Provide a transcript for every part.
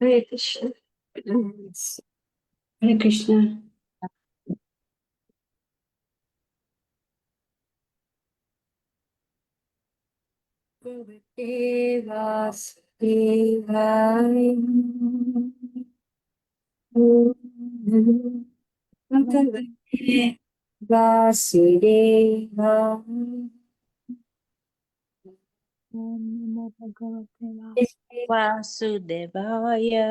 Hare Krishna. Hare Krishna. Bhagavate Vasudevaya. Bhagavate Vasudevaya. Om Namo Bhagavate Vasudevaya.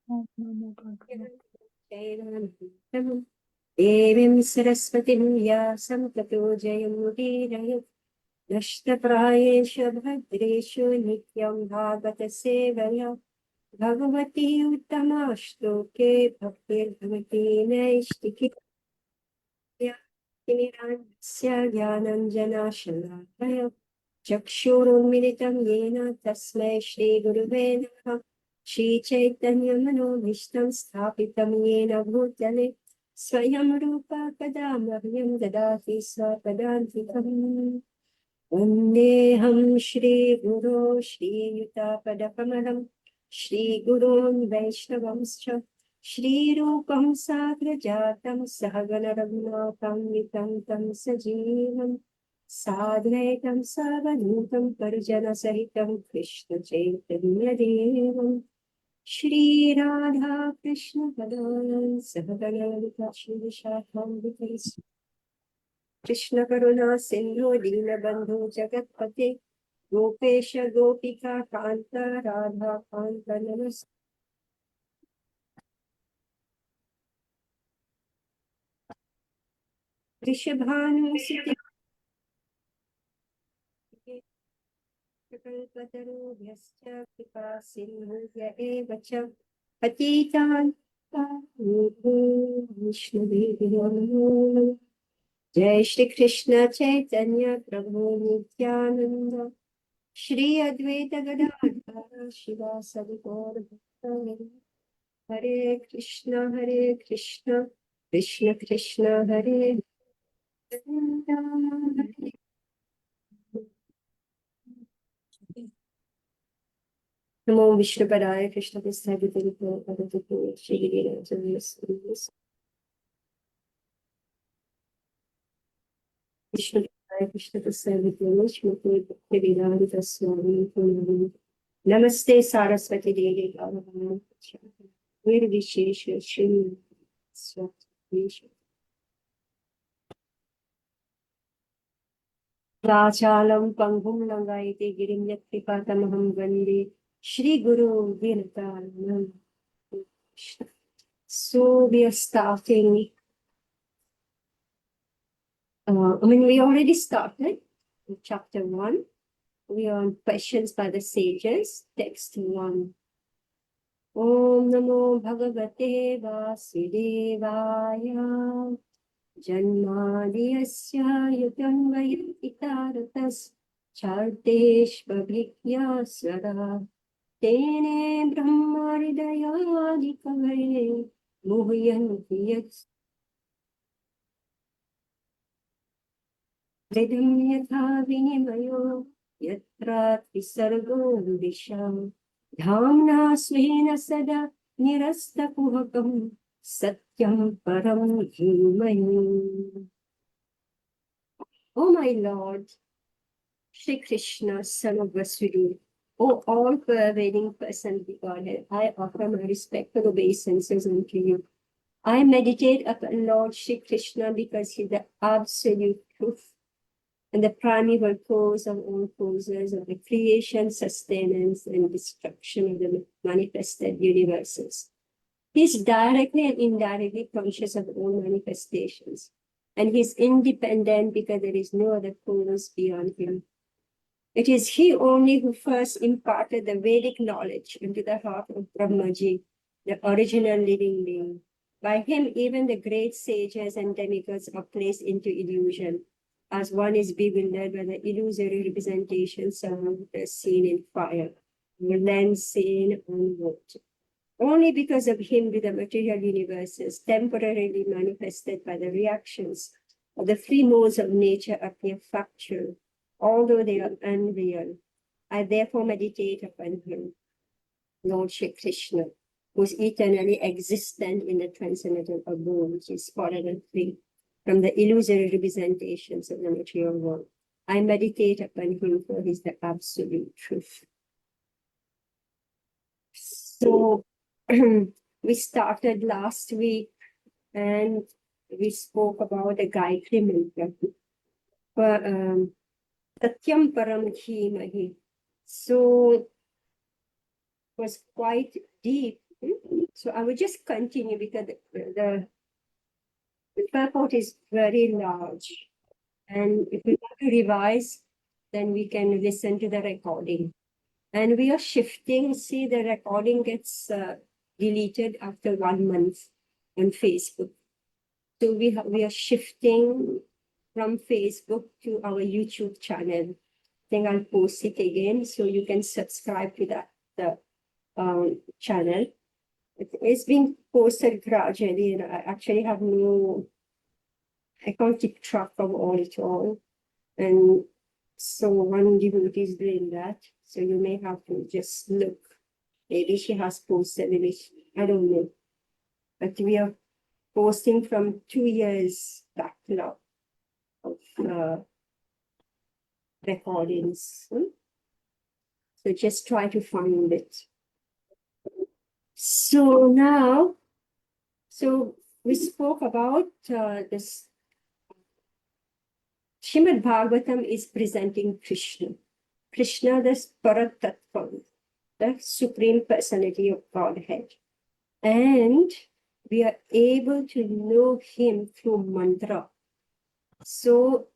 Om Namo Bhagavate. Devim Saraswatim Vyasam Tato Jayamudirayo Nashtaprayesha Bhadreshu Nityam Bhagavata Sevaya Bhagavati Uttamashloke Bhaktir Bhavati Naishtiki Niranyasya Gyananjana Shalakaya Chakshurunmilitam Yena Tasmai Shri Guruve Namaha Shri Chaitanya Manobhishtam Sthapitam Yena Bhutale Swayam Rupa Kadamahyam Dadati Swapadantikam Vandeham Shri Guru Shri Yutapadakamaham Shri Gurun Vaishnavamscha Shri Rupam Sagrajatam Sahagana Raghunatam Vitantam Sajivam Sadhaitam Savadutam Parjana Sahitam Krishna Chaitanya Devam Shri Radha Krishna Padam Sahagana Shri Vishakam Vitais Krishna Karuna Sindhu Dinabandhu Jagatpate Gopesha Gopika Kanta Radha Kanta Namas Rishabhanu Siti Kalpataru Vyascha Kripa Sindhu Eva Cha Patitan Vishnu Devi Jai Shri Krishna Chaitanya Prabhu Nityananda Shri Advaita Gadadhara Shiva Sadhguru Bhakta Hare Krishna Krishna Krishna Hare Namo Vishnu Padaya Krishna Prasthaya Bhutale Padaya Shri Giri Vishnu Padaya Krishna Prasthaya Bhutale Shri Vedanta Swami Namaste Saraswati Devi Gauravani Nirvishesha Shri Swati Vachalam Pangum Langaite Girim Yakripatamaham Vande Shri Guru Vinatanam. So we are starting. We already started with chapter 1. We are on questions by the sages. Text 1. Om Namo Bhagavate Vasudevaya Janmadhyasya Yutam Itaratas Chartesh Babhikya Swara Tene Brahma Hridayadi Kavare Muhyanti Yats Vedam Yatha Vinimayo Yatra Visargo Visham Dhamna Svena Sada Nirasta Kuhakam Satyam Param Himayam. O my Lord, Shri Krishna, son of Vasudeva, O all-pervading person of the Godhead, I offer my respectful obeisances unto you. I meditate upon Lord Shri Krishna because he is the absolute truth and the primeval cause of all causes of the creation, sustenance, and destruction of the manifested universes. He is directly and indirectly conscious of all manifestations, and he is independent because there is no other cause beyond him. It is he only who first imparted the Vedic knowledge into the heart of Brahmaji, the original living being. By him, even the great sages and demigods are placed into illusion, as one is bewildered by the illusory representations of the seen in fire, or lens seen on water. Only because of him do the material universes, temporarily manifested by the reactions of the free modes of nature, appear factual, although they are unreal. I therefore meditate upon him, Lord Shri Krishna, who is eternally existent in the transcendental abode, which is foreign and free from the illusory representations of the material world. I meditate upon him, for he is the absolute truth. So we started last week and we spoke about the Gayatri Mantra. Satyam Param Dhimahi. So it was quite deep. So I will just continue because the purport is very large. And if we want to revise, then we can listen to the recording. And we are shifting. See, the recording gets deleted after 1 month on Facebook. So we are shifting from Facebook to our YouTube channel. I think I'll post it again so you can subscribe to that channel. It's being posted gradually, and I actually have I can't keep track of all. And so one devotee is doing that. So you may have to just look. Maybe she has posted, I don't know. But we are posting from 2 years back now of recordings. So just try to find it. So now, we spoke about this. Srimad Bhagavatam is presenting Krishna. Krishna, the Paratattva, the Supreme Personality of Godhead. And we are able to know him through mantra. So,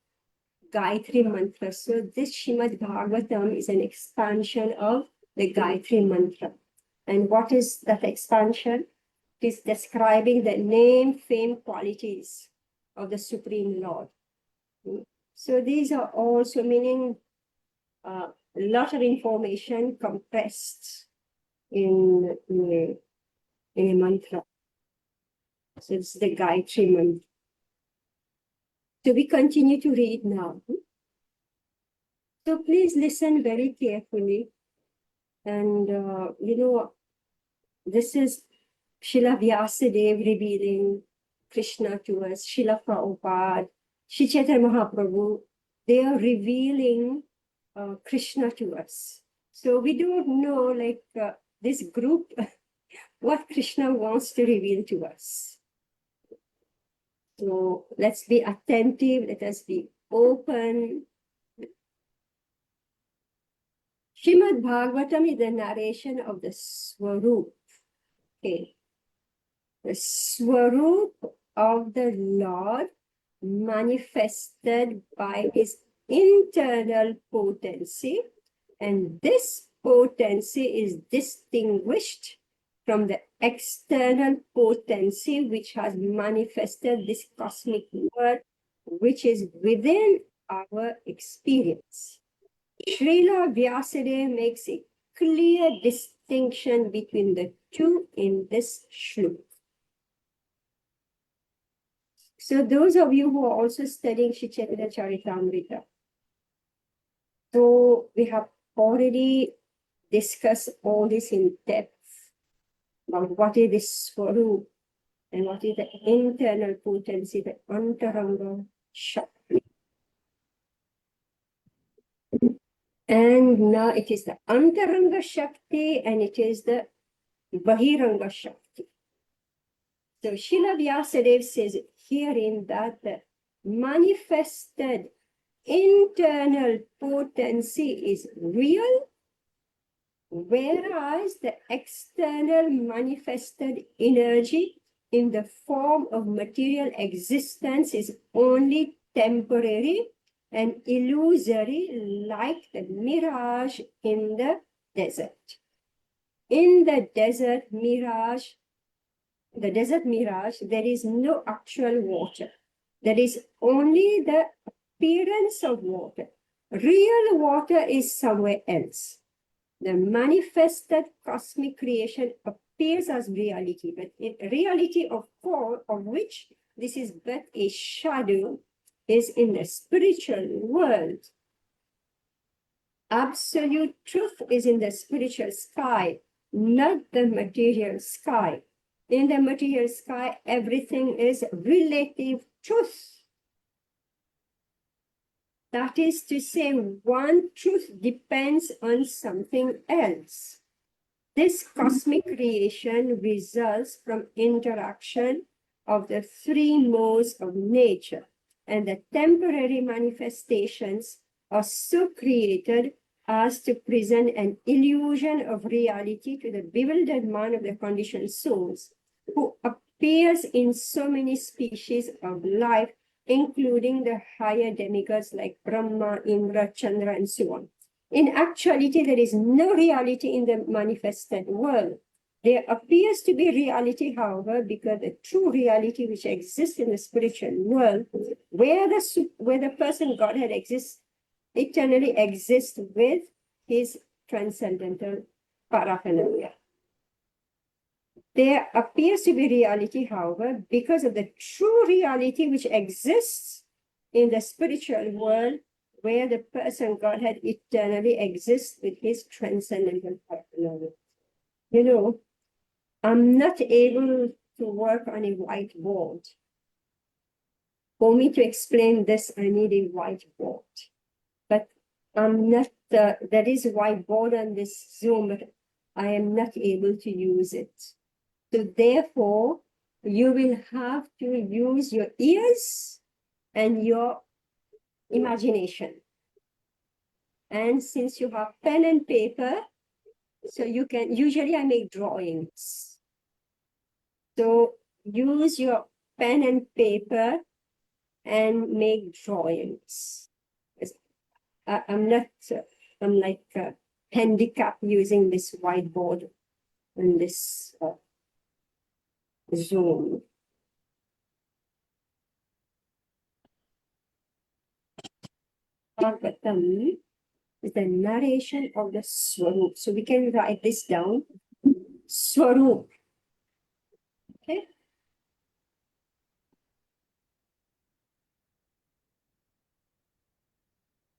Gayatri Mantra. So, this Srimad Bhagavatam is an expansion of the Gayatri Mantra. And what is that expansion? It is describing the name, fame, qualities of the Supreme Lord. So these are also meaning a lot of information compressed in a mantra. So it's the Gayatri Mantra. So we continue to read now. So please listen very carefully. And, this is Srila Vyasadeva revealing Krishna to us, Srila Prabhupada, Sri Chaitanya Mahaprabhu. They are revealing Krishna to us. So we don't know, this group, what Krishna wants to reveal to us. So let's be attentive, let us be open. Srimad Bhagavatam is the narration of the Swarup. Okay. The Swarup of the Lord manifested by his internal potency, and this potency is distinguished from the external potency which has manifested this cosmic world, which is within our experience. Srila Vyasadeva makes a clear distinction between the two in this shloka. So those of you who are also studying Sri Chaitanya Charitamrita, so we have already discussed all this in depth about what is this Swarup and what is the internal potency, the Antaranga Shakti. And now it is the Antaranga Shakti and it is the Bahiranga Shakti. So Srila Vyasadeva says herein that the manifested internal potency is real, whereas the external manifested energy in the form of material existence is only temporary and illusory, like the mirage in the desert. In the desert mirage, there is no actual water. There is only the appearance of water. Real water is somewhere else. The manifested cosmic creation appears as reality, but in reality of which this is but a shadow, is in the spiritual world. Absolute truth is in the spiritual sky, not the material sky. In the material sky, everything is relative truth. That is to say, one truth depends on something else. This cosmic creation results from interaction of the three modes of nature, and the temporary manifestations are so created as to present an illusion of reality to the bewildered man of the conditioned souls, who appears in so many species of life, including the higher demigods like Brahma, Indra, Chandra, and so on. In actuality, there is no reality in the manifested world. There appears to be reality, however, because the true reality which exists in the spiritual world, where the person Godhead exists, eternally exists with his transcendental paraphernalia. There appears to be reality, however, because of the true reality which exists in the spiritual world, where the person Godhead eternally exists with his transcendental paraphernalia. You know, I'm not able to work on a whiteboard. For me to explain this, I need a whiteboard. But I'm not, there is a whiteboard on this Zoom, but I am not able to use it. So therefore, you will have to use your ears and your imagination. And since you have pen and paper, so you can, usually I make drawings. So use your pen and paper and make drawings. I'm not, I'm like handicapped using this whiteboard and this Zoom. Bhagavatam is the narration of the Swarup. So we can write this down. Swarup. Okay.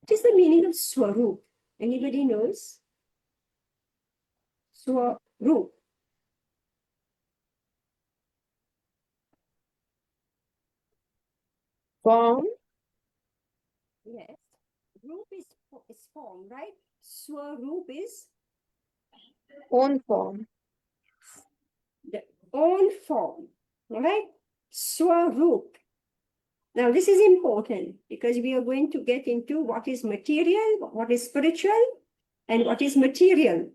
What is the meaning of Swarup? Anybody knows? Swarup. Form, Yes. Rup is form, right? Swarup is own form. the own form, right? Swarup. Now, this is important because we are going to get into what is material, what is spiritual, and what is material.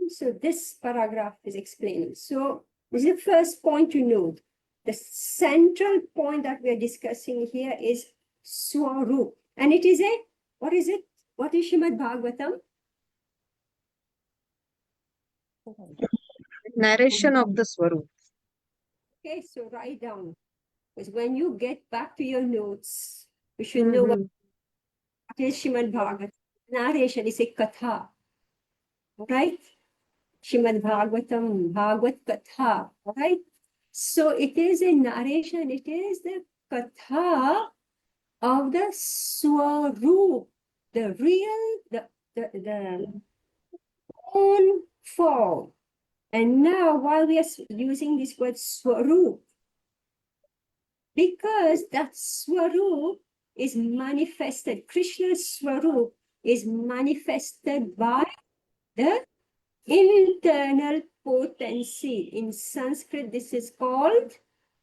So this paragraph is explaining. So this is the first point to note. The central point that we are discussing here is Swarup. And it is a, what is it? What is Srimad Bhagavatam? Narration of the Swarup. Okay, so write down. Because when you get back to your notes, you should know what is Srimad Bhagavatam. Narration is a katha. Right? Srimad Bhagavatam, Bhagavat Katha, right? So it is a narration, it is the Katha of the Swarup, the real, the own form. And now, while we are using this word Swarup, because that Swarup is manifested, Krishna's Swarup is manifested by the internal potency. In Sanskrit, this is called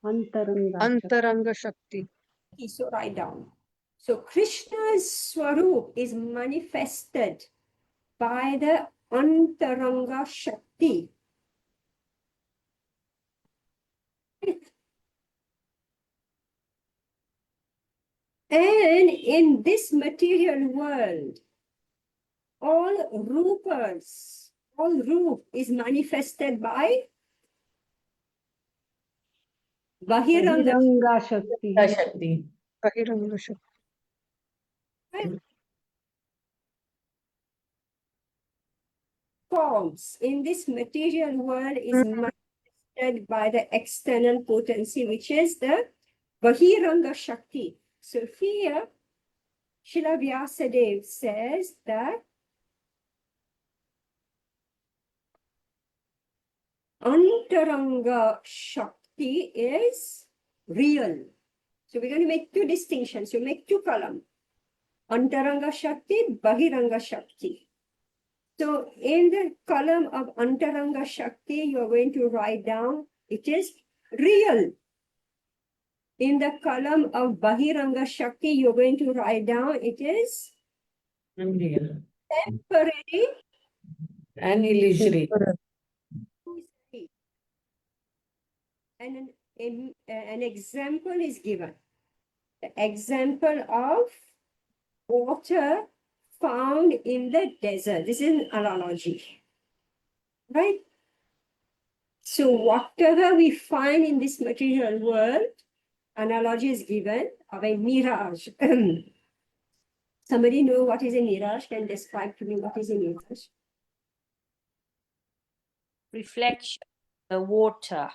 Antaranga Shakti. so write down. So Krishna's Swarup is manifested by the Antaranga Shakti. And in this material world, all rupas, all rup is manifested by Bahiranga Shakti. Bahiranga Shakti. forms. In this material world is manifested by the external potency, which is the Bahiranga Shakti. So here, Srila Vyasadeva says that Antaranga Shakti is real. So we're going to make two distinctions. You make two columns. Antaranga Shakti, Bahiranga Shakti. So in the column of Antaranga Shakti, you're going to write down it is real. In the column of Bahiranga Shakti, you're going to write down it is Unreal temporary. and illusory. And an example is given. The example of water found in the desert. This is an analogy, right? So whatever we find in this material world, analogy is given of a mirage. Somebody know what is a mirage? Can describe to me what is a mirage? Reflection, the water.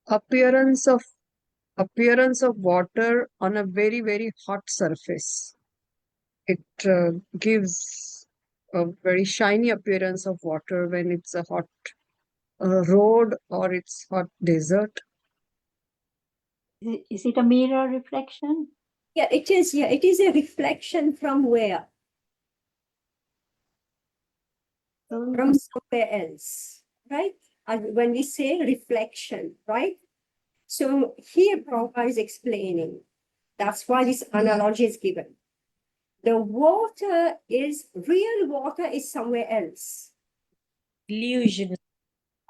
Appearance of water on a very, very hot surface. It gives a very shiny appearance of water when it's a hot road or it's hot desert. Is it a mirror reflection? Yeah, it is. Yeah, it is a reflection from where? From somewhere else, right? And when we say reflection, right? So here Prabhupada is explaining. That's why this analogy is given. The water is, real water is somewhere else. Illusion.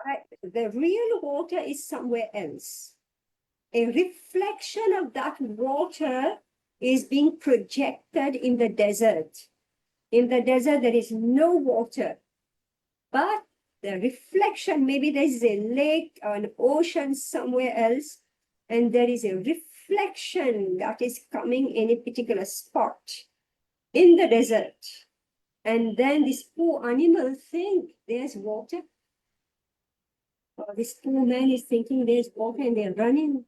Right? The real water is somewhere else. A reflection of that water is being projected in the desert. In the desert, there is no water, but the reflection, maybe there is a lake or an ocean somewhere else, and there is a reflection that is coming in a particular spot in the desert. And then this poor animal think there's water. Or this poor man is thinking there's water, and they're running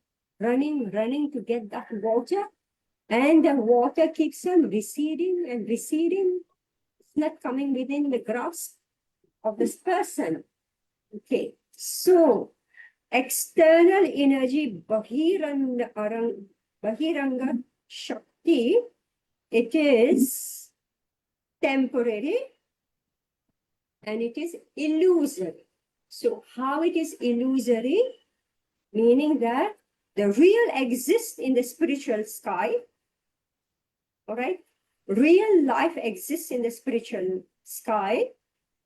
to get that water. And the water keeps on receding and receding. It's not coming within the grasp of this person. Okay, so external energy, Bahiranga Shakti, it is temporary and it is illusory. So how it is illusory? Meaning that the real exists in the spiritual sky. All right. Real life exists in the spiritual sky,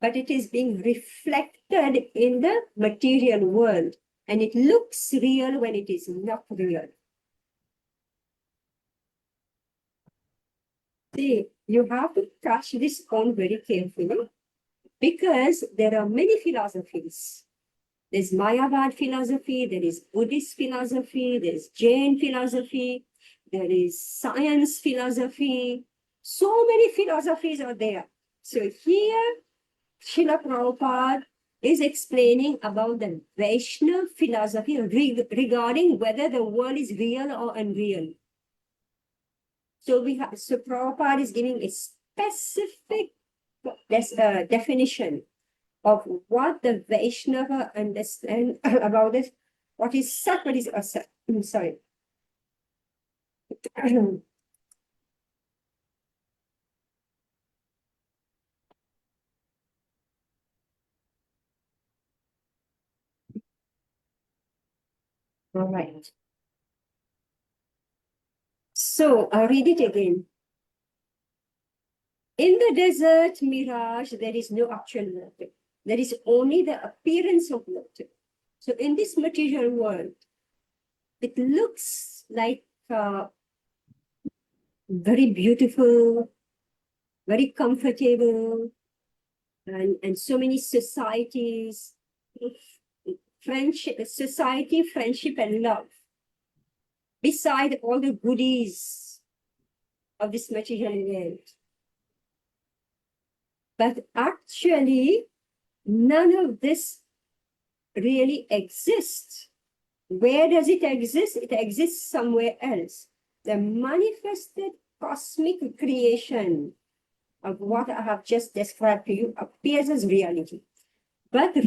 but it is being reflected in the material world. And it looks real when it is not real. See, you have to touch this point very carefully because there are many philosophies. There's Mayavad philosophy, there is Buddhist philosophy, there's Jain philosophy, there is science philosophy. So many philosophies are there. So here, Srila Prabhupada is explaining about the Vaishnava philosophy regarding whether the world is real or unreal. So Prabhupada is giving a specific definition of what the Vaishnava understand about this. What is Sat, what is Asat. I'm sorry. All right. So I'll read it again. In the desert mirage, there is no actual water. There is only the appearance of water. So in this material world, it looks like very beautiful, very comfortable, and so many societies, friendship, society, friendship, and love. Beside all the goodies of this material world. But actually, none of this really exists Where does it exist? It exists somewhere else. The manifested cosmic creation of what I have just described to you appears as reality. But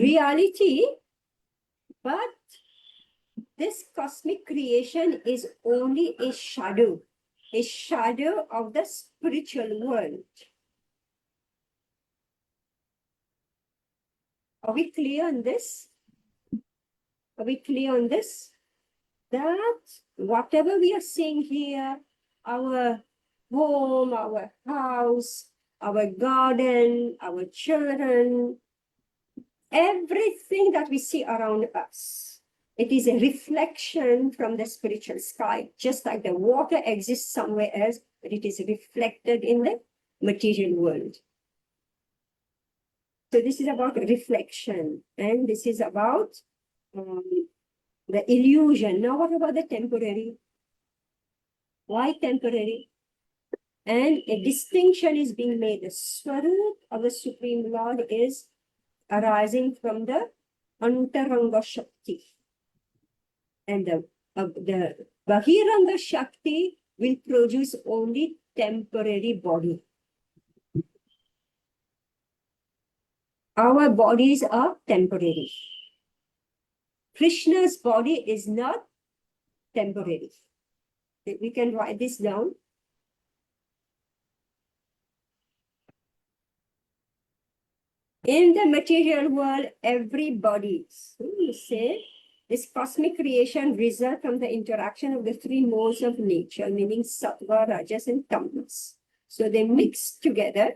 this cosmic creation is only a shadow of the spiritual world. Are we clear on this? Are we clear on this? That whatever we are seeing here, our home, our house, our garden, our children, everything that we see around us, it is a reflection from the spiritual sky, just like the water exists somewhere else, but it is reflected in the material world. So this is about reflection, and this is about the illusion. Now, what about the temporary? Why temporary? And a distinction is being made. The Swarup of the Supreme Lord is arising from the Antaranga Shakti. And the Bahiranga Shakti will produce only temporary body. Our bodies are temporary. Krishna's body is not temporary. We can write this down. In the material world, everybody, say, this cosmic creation results from the interaction of the three modes of nature, meaning sattva, rajas, and tamas. So they mix together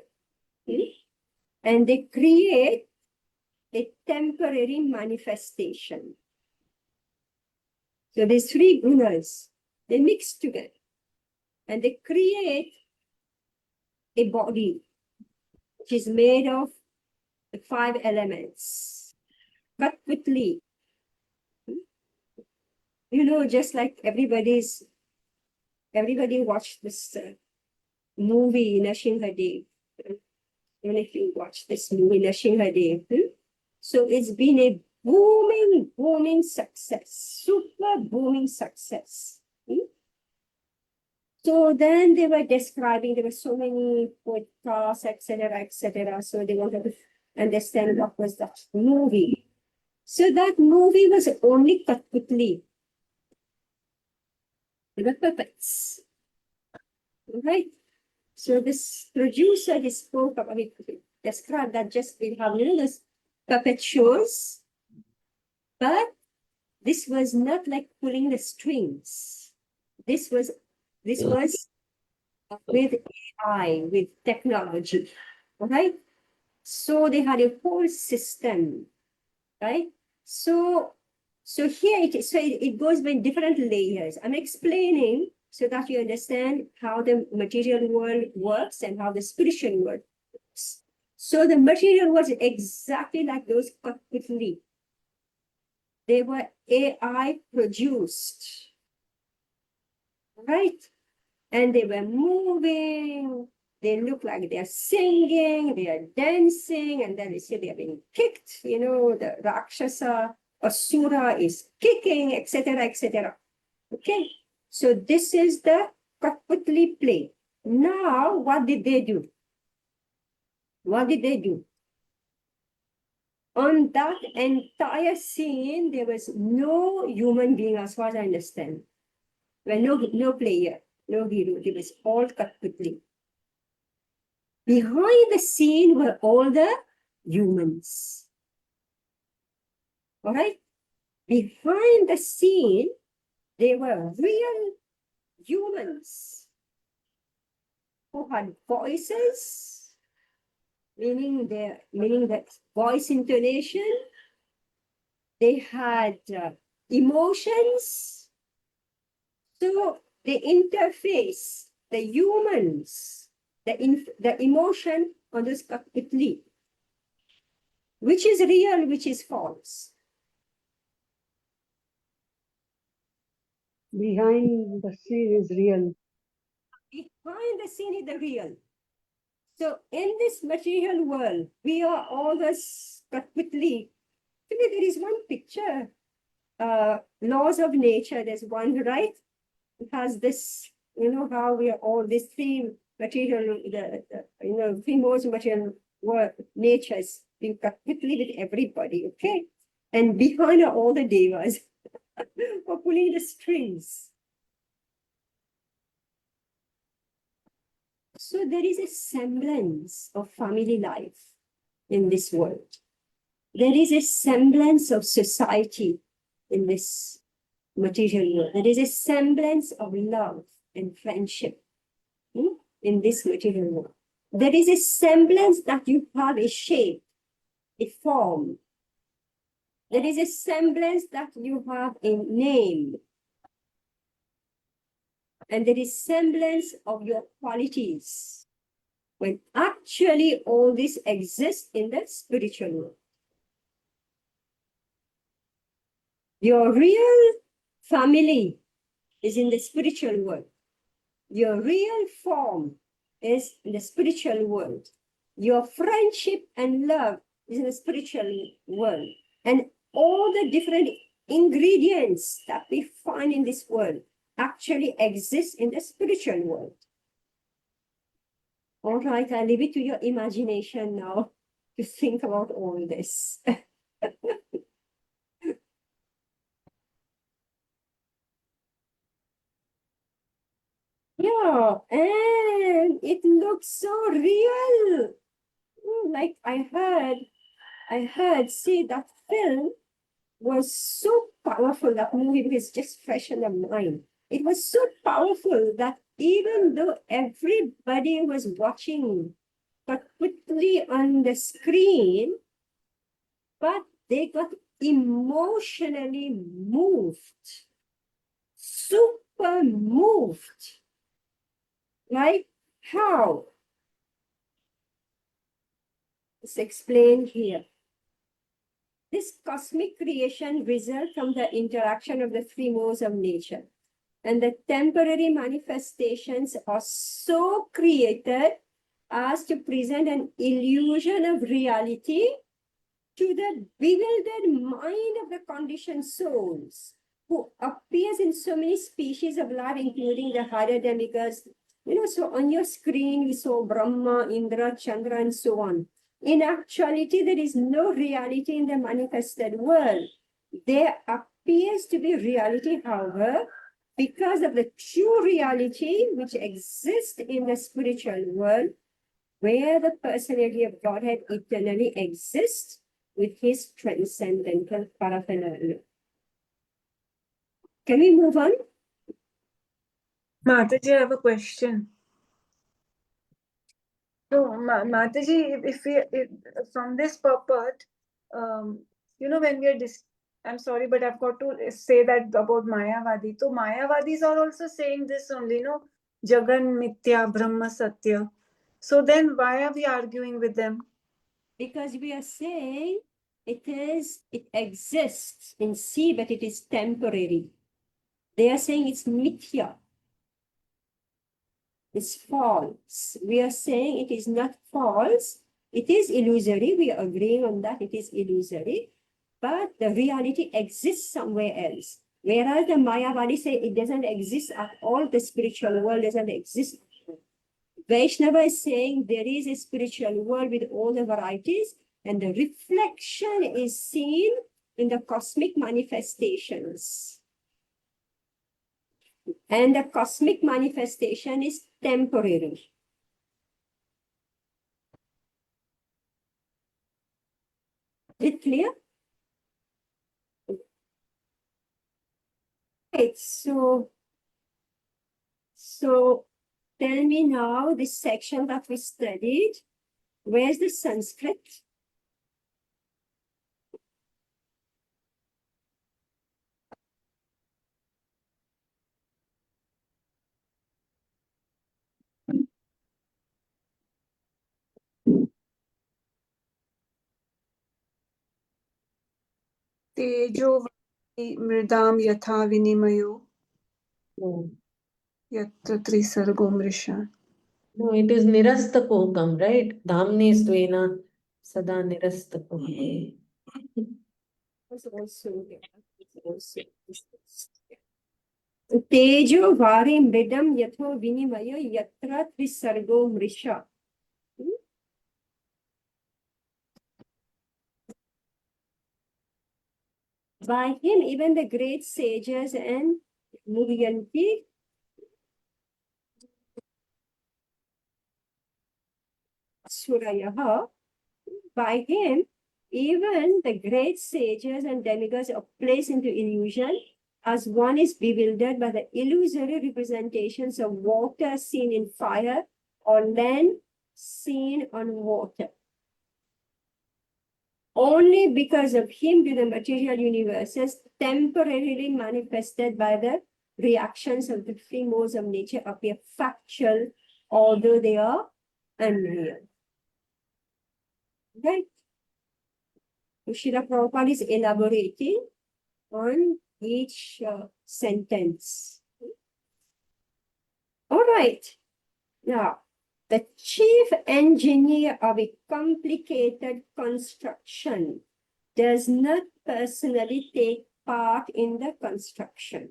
and they create a temporary manifestation. So these three gunas, they mix together and they create a body which is made of the 5 elements. Cut quickly. You know, just like everybody watched this movie, Nrsimhadev. Even if you watch this movie, Nrsimhadev. So it's been a booming success, super booming success. So then they were describing, there were so many podcasts, etc., etc. So they wanted to understand what was that movie. So that movie was only Kathputli. They were puppets. Right? So this producer, he spoke about it, described that just we have, this puppet shows, but this was not like pulling the strings. This was with AI, with technology, right? So they had a whole system, right? So here it is. So it goes by different layers. I'm explaining so that you understand how the material world works and how the spiritual world works. So the material was exactly like those Kathputli. They were AI produced, right? And they were moving. They look like they're singing, they are dancing, and then they say they're being kicked. The Rakshasa, Asura is kicking, etc., etc. Okay, so this is the Kathputli play. Now, what did they do? What did they do? On that entire scene, there was no human being, as far as I understand. Well, no player, no hero. It was all Kathputli. Behind the scene were all the humans. All right? Behind the scene, they were real humans who had voices, meaning that voice intonation. They had emotions. So the interface, the humans, the emotion on this Kathputli, which is real, which is false. Behind the scene is real. Behind the scene is the real. So in this material world, we are all this Kathputli. There is one picture. laws of nature. There's one, right? It has this, you know, how we are all these three material, three modes of material natures being completely with everybody, okay? And behind are all the devas for pulling the strings. So there is a semblance of family life in this world. There is a semblance of society in this material world. There is a semblance of love and friendship in this material world. There is a semblance that you have a shape, a form. There is a semblance that you have a name. And there is semblance of your qualities. When actually all this exists in the spiritual world. Your real family is in the spiritual world. Your real form is in the spiritual world. Your friendship and love is in the spiritual world. And all the different ingredients that we find in this world actually exist in the spiritual world. All right, I leave it to your imagination now to think about all this. Yeah, and it looks so real. Like I heard, see, that film was so powerful, that movie was just fresh in the mind. It was so powerful that even though everybody was watching but quickly on the screen, but they got emotionally moved, super moved. Like how? It's explained here. This cosmic creation results from the interaction of the three modes of nature. And the temporary manifestations are so created as to present an illusion of reality to the bewildered mind of the conditioned souls, who appears in so many species of life, including the higher demigods. So on your screen, we saw Brahma, Indra, Chandra, and so on. In actuality, there is no reality in the manifested world. There appears to be reality, however, because of the true reality which exists in the spiritual world, where the personality of Godhead eternally exists with his transcendental paraphernalia. Can we move on? Mataji, I have a question. So, Mataji, if from this purport, when we are I'm sorry, but I've got to say that about Mayavadi. So Mayavadis are also saying this only, Jagan Mithya Brahma Satya. So then why are we arguing with them? Because we are saying it exists in sea, but it is temporary. They are saying it's mithya. It's false. We are saying it is not false. It is illusory. We are agreeing on that. It is illusory. But the reality exists somewhere else. Whereas the Mayavadi say it doesn't exist at all. The spiritual world doesn't exist. Vaishnava is saying there is a spiritual world with all the varieties, and the reflection is seen in the cosmic manifestations. And the cosmic manifestation is temporary. Is it clear? Right, so tell me now this section that we studied, where's the Sanskrit? Tejo mridam yatha vinimayo yatra trisargo mrisha. No, it is nirastakokam, right? Dhamne svena sada nirastakokam. Was also Tejo varim bedam yatho vinimaya yatra trisargo mrisha. By him, even the great sages and Muryanti Surayaha, by him, even the great sages and demigods are placed into illusion, as one is bewildered by the illusory representations of water seen in fire or land seen on water. Only because of him do the material universes temporarily manifested by the reactions of the three modes of nature appear factual, although they are unreal. Right? Srila Prabhupada is elaborating on each sentence. All right. Now, the chief engineer of a complicated construction does not personally take part in the construction,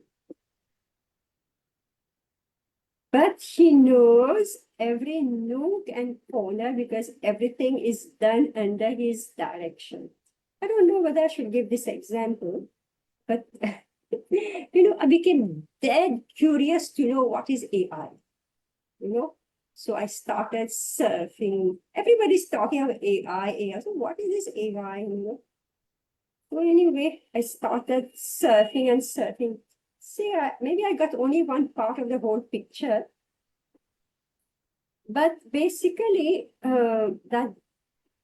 but he knows every nook and corner because everything is done under his direction. I don't know whether I should give this example, but I became dead curious to know what is AI. So I started surfing. Everybody's talking about AI. So what is this AI? So anyway, I started surfing and surfing. See, maybe I got only one part of the whole picture. But basically,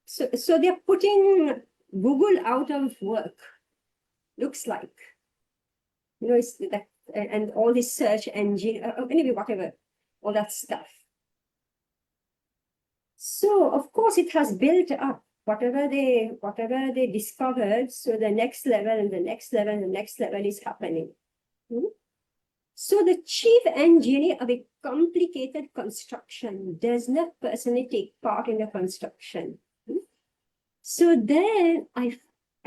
so they're putting Google out of work. Looks like. It's that, and all this search engine, anyway, whatever, all that stuff. So of course it has built up whatever they discovered. So the next level and the next level and the next level is happening. So the chief engineer of a complicated construction does not personally take part in the construction. So then I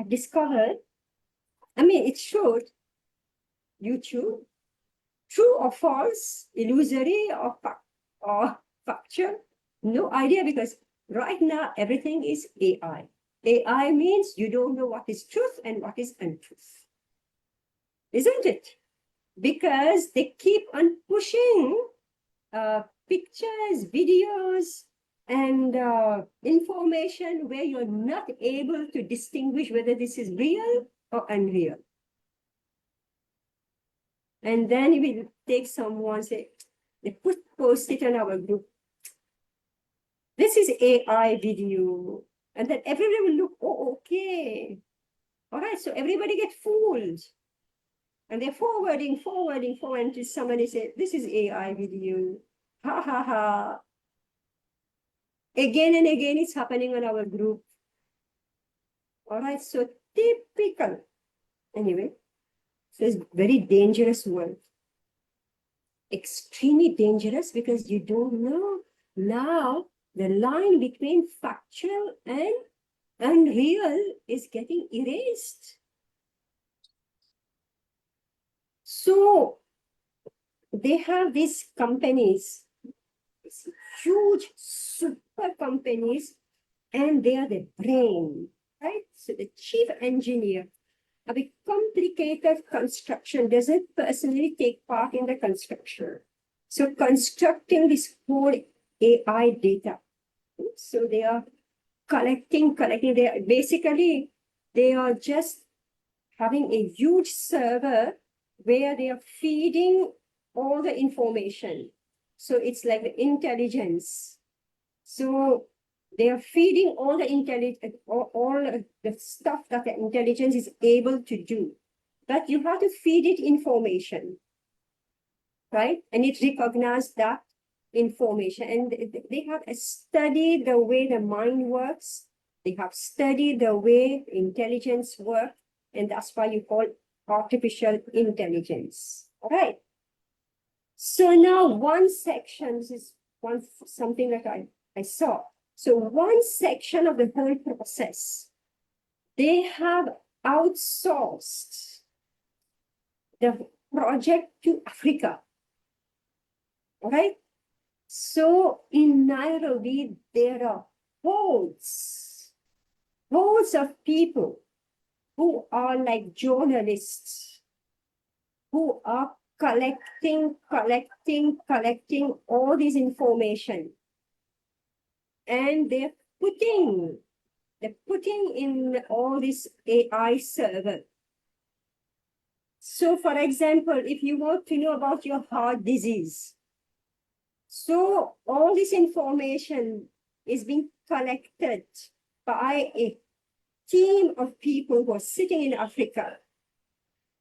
discovered, it showed YouTube, true or false, illusory or factual. No idea, because right now everything is AI. AI means you don't know what is truth and what is untruth. Isn't it? Because they keep on pushing pictures, videos, and information where you're not able to distinguish whether this is real or unreal. And then we take someone, say, they post it on our group. This is AI video. And then everybody will look, oh, okay. All right, so everybody get fooled. And they're forwarding to somebody say, this is AI video. Ha, ha, ha. Again and again, it's happening on our group. All right, so typical. Anyway, so it's very dangerous world. Extremely dangerous because you don't know now the line between factual and unreal is getting erased. So they have these companies, these huge super companies, and they are the brain, right? So the chief engineer of a complicated construction doesn't personally take part in the construction. So constructing this whole AI data. So they are collecting. They are just having a huge server where they are feeding all the information. So it's like the intelligence. So they are feeding all the intelligence, all the stuff that the intelligence is able to do. But you have to feed it information, right? And it recognizes that information. And they have studied the way the mind works. They have studied the way intelligence works. And that's why you call artificial intelligence. All right. So now one section, this is something that I saw. So one section of the whole process, they have outsourced the project to Africa. All right. So in Nairobi, there are hordes of people who are like journalists who are collecting all this information. And they're putting in all this AI server. So for example, if you want to know about your heart disease, so all this information is being collected by a team of people who are sitting in Africa.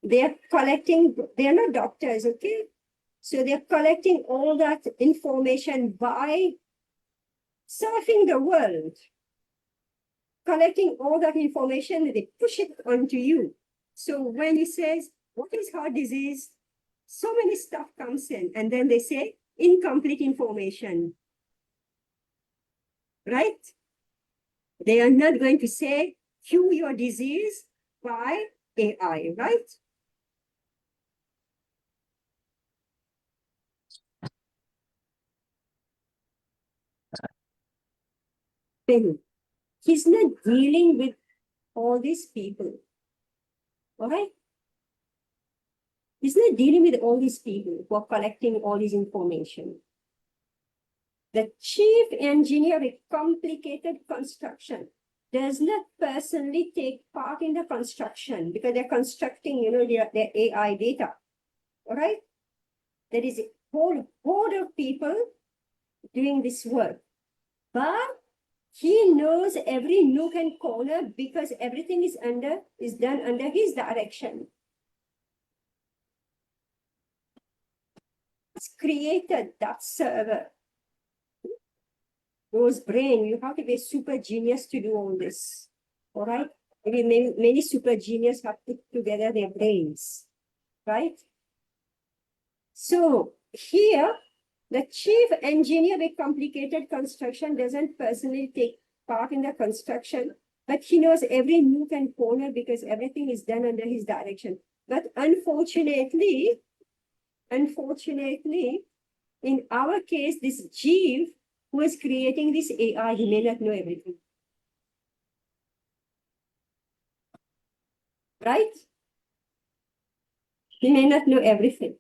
They're collecting, they're not doctors, okay? So they're collecting all that information by surfing the world, collecting all that information, they push it onto you. So when he says, what is heart disease? So many stuff comes in, and then they say incomplete information, right? They are not going to say cure your disease by AI, right? Then he's not dealing with all these people, all right? He's not dealing with all these people who are collecting all this information. The chief engineer with complicated construction does not personally take part in the construction because they're constructing, their AI data. All right? There is a whole horde of people doing this work. But he knows every nook and corner because everything is done under his direction. It's created that server. Those brain, you have to be a super genius to do all this. All right? Maybe many super genius have put together their brains, right? So here, the chief engineer with complicated construction doesn't personally take part in the construction, but he knows every nook and corner because everything is done under his direction. But unfortunately, in our case, this Jeev who is creating this AI, he may not know everything. Right? He may not know everything.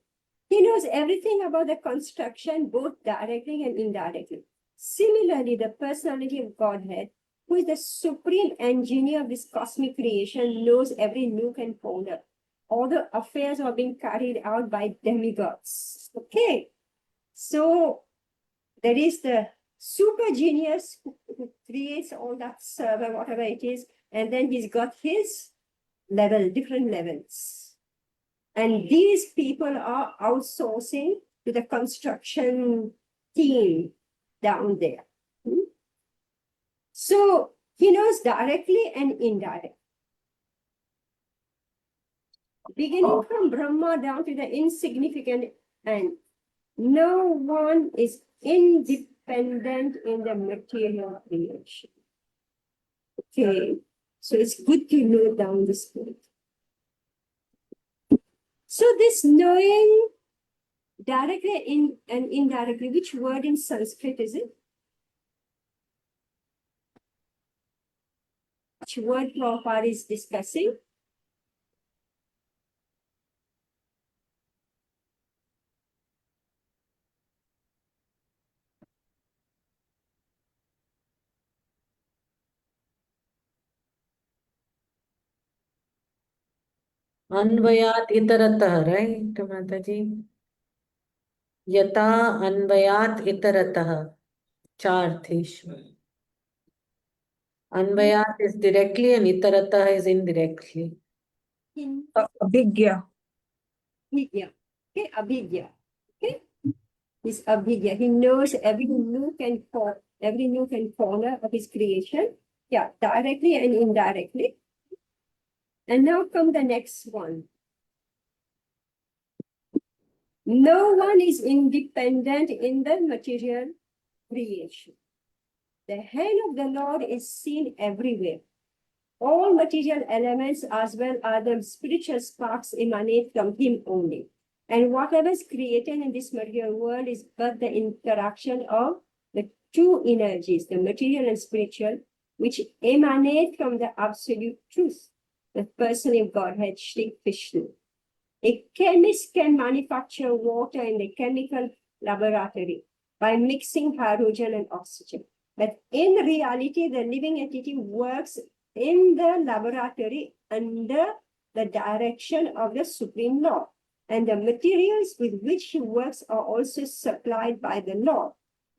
He knows everything about the construction, both directly and indirectly. Similarly, the personality of Godhead, who is the supreme engineer of this cosmic creation, knows every nook and corner. All the affairs are being carried out by demigods. Okay. So there is the super genius who creates all that server, whatever it is, and then he's got his level, different levels. And these people are outsourcing to the construction team down there. So he knows directly and indirectly. Beginning from Brahma down to the insignificant and no one is independent in the material creation. Okay, so it's good to note down this point. So this knowing directly and indirectly, which word in Sanskrit is it? Which word Prabhupada is discussing? Anvayat itaratah, right, Mataji? Yata anvayat itaratah. Charthishu. Anvayat is directly and itaratah is indirectly. In Abhigya. Abhigya. Okay, Abhigya. Okay, this Abhigya. He knows every nook and corner of his creation. Yeah, directly and indirectly. And now come the next one. No one is independent in the material creation. The hand of the Lord is seen everywhere. all material elements as well as the spiritual sparks emanate from him only. And whatever is created in this material world is but the interaction of the two energies, the material and spiritual, which emanate from the absolute truth, the personal Godhead, Shri Vishnu. A chemist can manufacture water in the chemical laboratory by mixing hydrogen and oxygen. But in reality, the living entity works in the laboratory under the direction of the Supreme Lord. And the materials with which he works are also supplied by the Lord.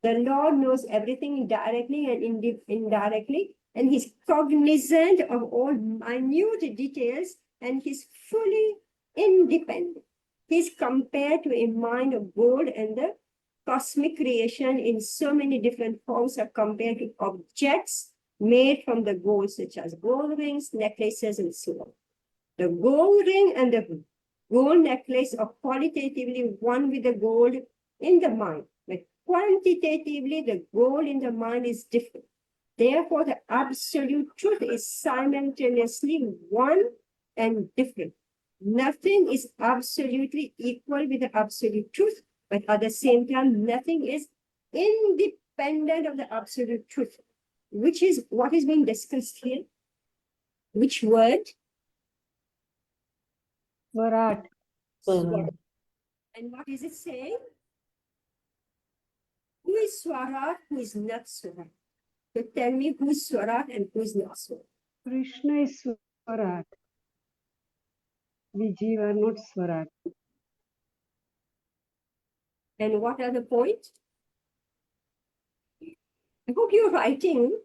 The Lord knows everything directly and indirectly, and he's cognizant of all minute details, and he's fully independent. He's compared to a mind of gold, and the cosmic creation in so many different forms are compared to objects made from the gold, such as gold rings, necklaces, and so on. The gold ring and the gold necklace are qualitatively one with the gold in the mind, but quantitatively the gold in the mind is different. Therefore, the absolute truth is simultaneously one and different. Nothing is absolutely equal with the absolute truth, but at the same time, nothing is independent of the absolute truth, which is what is being discussed here. Which word? Swarat. Swarat. And what is it saying? Who is Swarat, who is not Swarat? So tell me who is Swarat and who is not Swarat. Krishna is Swarat. We Jiva are not Swarat. And what are the points? I hope you're writing.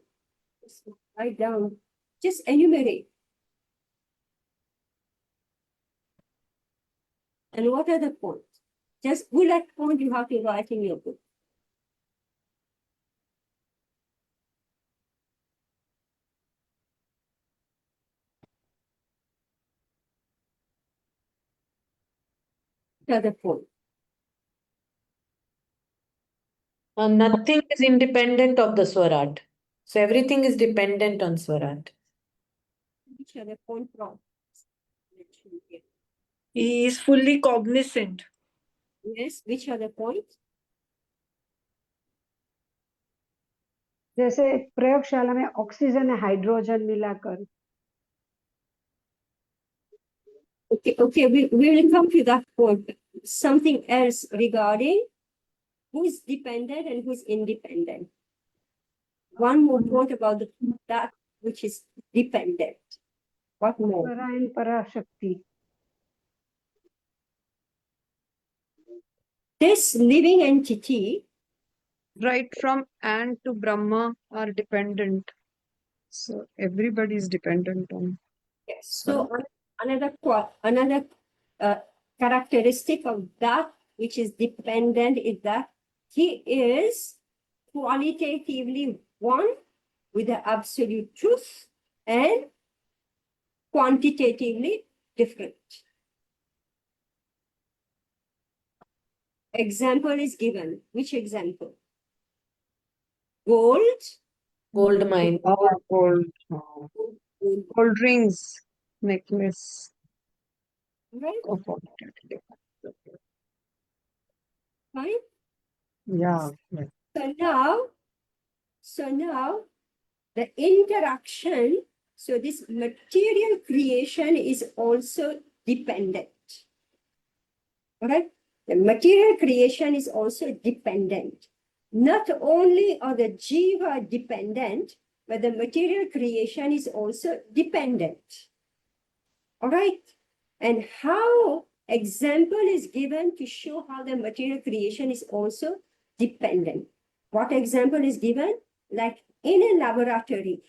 Just write down. Just enumerate. And what are the points? Just bullet point you have to write in your book. What are the points? Nothing is independent of the Swarat. So everything is dependent on Swarat. Which are the points from? He is fully cognizant. Yes, which are the points? जैसे प्रयोगशाला में oxygen है hydrogen मिलाकर Okay, we will come to that point. Something else regarding who is dependent and who is independent. One more point about that which is dependent. What more? परा and Parashakti This living entity, Right from Ant to Brahma are dependent. So everybody is dependent on. yes. So another characteristic of that which is dependent is that he is qualitatively one with the absolute truth and quantitatively different. Example is given. Which example? Gold. Gold mine. Gold, gold rings, necklace. Right? Oh, Fine. yeah. So now the interaction, so this material creation is also dependent. All right? The material creation is also dependent. Not only are the jiva dependent, but the material creation is also dependent. All right? And how example is given to show how the material creation is also dependent. What example is given? Like in a laboratory,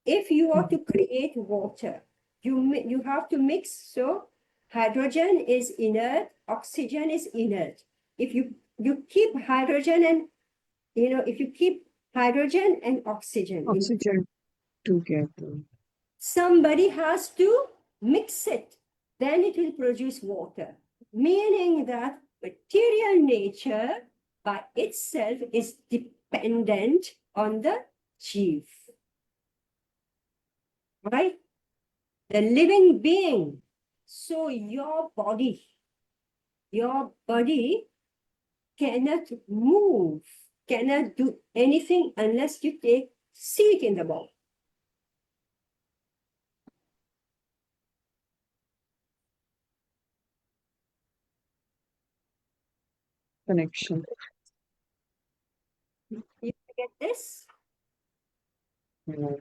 if you want to create water, you have to mix. So hydrogen is inert, oxygen is inert. If you keep hydrogen and if you keep hydrogen and oxygen, Oxygen together. somebody has to mix it, then it will produce water. Meaning that material nature by itself is dependent on the jiva. right? The living being. So your body cannot move, cannot do anything unless you take seat in the ball. Connection. You get this? Mm.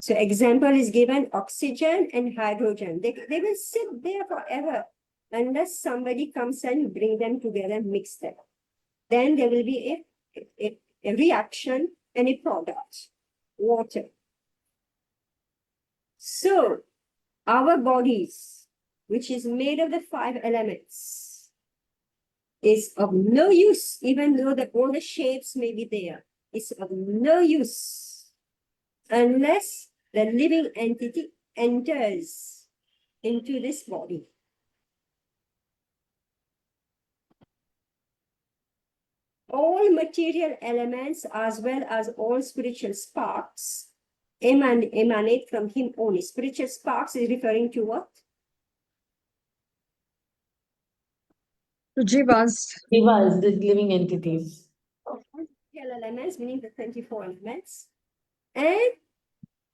So example is given oxygen and hydrogen. They will sit there forever unless somebody comes and bring them together and mix them. Then there will be a reaction and a product, water. So our bodies, which is made of the 5 elements, is of no use, even though all the shapes may be there. It's of no use unless the living entity enters into this body. All material elements as well as all spiritual sparks emanate from him only. Spiritual sparks is referring to what? So Jivas. Jivas, the living entities. Material elements, meaning the 24 elements. And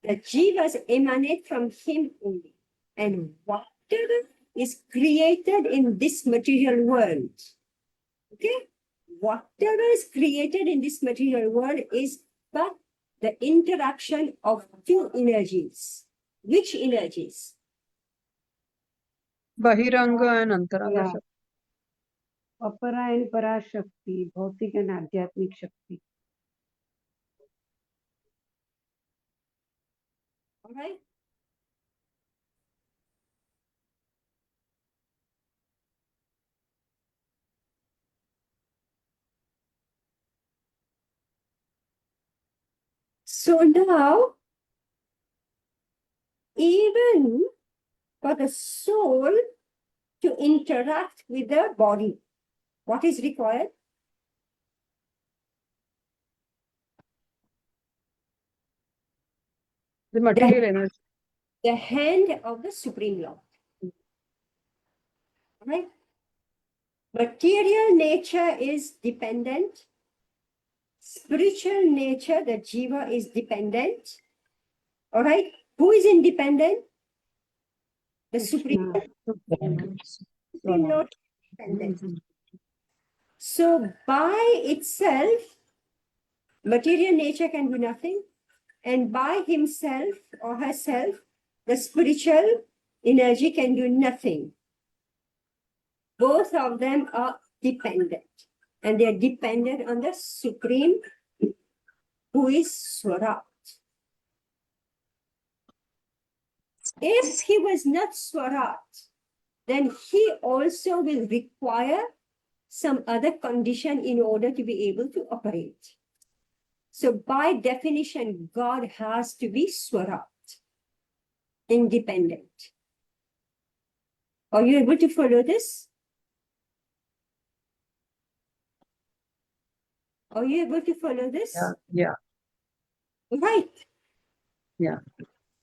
the jivas emanate from him only. And whatever is created in this material world, okay? Whatever is created in this material world is but the interaction of 2 energies. Which energies? Bahiranga and Antaranga Yeah. Shakti. Apara and Para Shakti, Bhautik and Adhyatmik Shakti. All right. So now, even for the soul to interact with the body, what is required? The material energy. The hand of the Supreme Lord. Right? Material nature is dependent. Spiritual nature, the jiva, is dependent. All right? Who is independent? The Supreme Krishna. Supreme Lord is dependent. So by itself, material nature can do nothing. And by himself or herself, the spiritual energy can do nothing. Both of them are dependent. And they are dependent on the Supreme, who is Swarat. If he was not Swarat, then he also will require some other condition in order to be able to operate. So by definition, God has to be Swarat, independent. Are you able to follow this? Are you able to follow this? Yeah. Right. Yeah.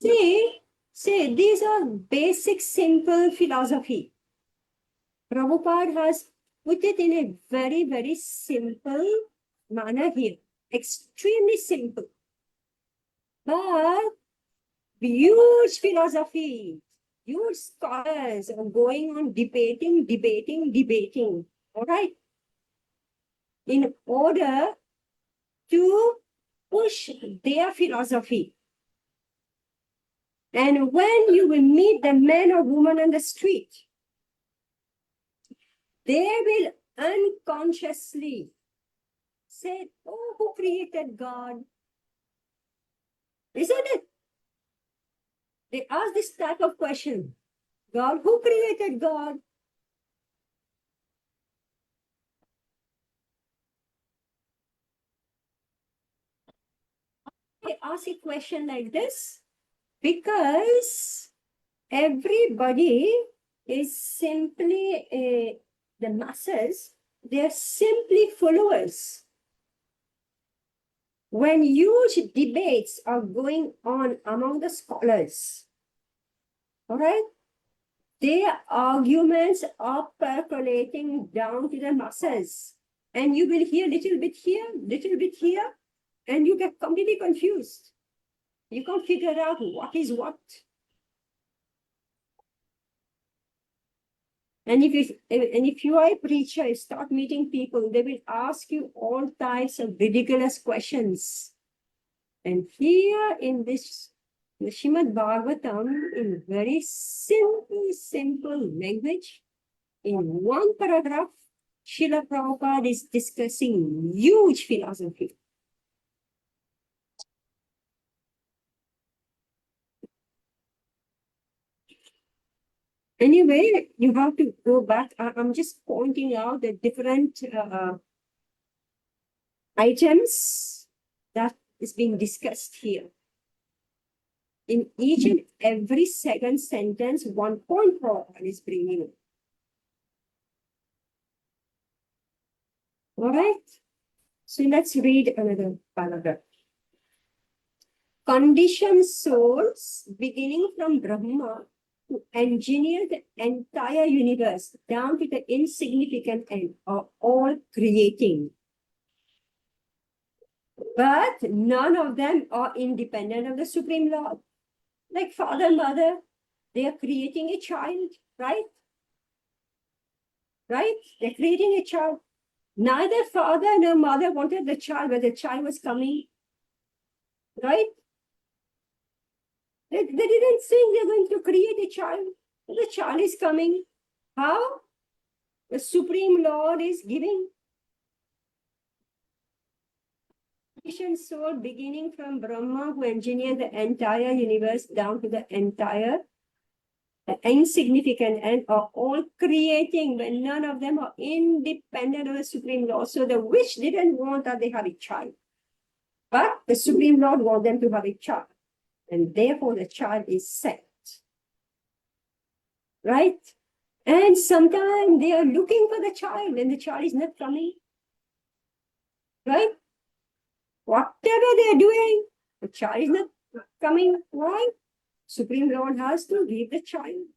See, these are basic, simple philosophy. Prabhupada has put it in a very, very simple manner here. Extremely simple. But huge philosophy, huge scholars are going on debating. All right. In order to push their philosophy. And when you will meet the man or woman on the street, they will unconsciously say, oh, who created God? Isn't it? They ask this type of question. God, who created God? They ask a question like this because everybody is simply, the masses, they are simply followers. when huge debates are going on among the scholars, all right, their arguments are percolating down to the masses. And you will hear little bit here, and you get completely confused. You can't figure out what is what. And if you are a preacher, start meeting people, they will ask you all types of ridiculous questions. And here in this the Srimad Bhagavatam, in very simple language, in one paragraph, Srila Prabhupada is discussing huge philosophy. Anyway, you have to go back. I'm just pointing out the different items that is being discussed here. In each and every second sentence, one point Prabhupada is bringing in. All right. So let's read another paragraph. Conditioned souls, beginning from Brahma, to engineer the entire universe down to the insignificant end, are all creating. But none of them are independent of the Supreme Lord. Like father, mother, they are creating a child, right? Right? They're creating a child. Neither father nor mother wanted the child, but the child was coming. Right? They didn't think they're going to create a child. The child is coming. How? The Supreme Lord is giving. Soul, beginning from Brahma, who engineered the entire universe down to the entire insignificant end, are all creating, but none of them are independent of the Supreme Lord. So the wish didn't want that they have a child, but the Supreme Lord wants them to have a child, and therefore the child is sent. Right? And sometimes they are looking for the child, and the child is not coming. Right? Whatever they're doing, the child is not coming. Why? Supreme Lord has to give the child.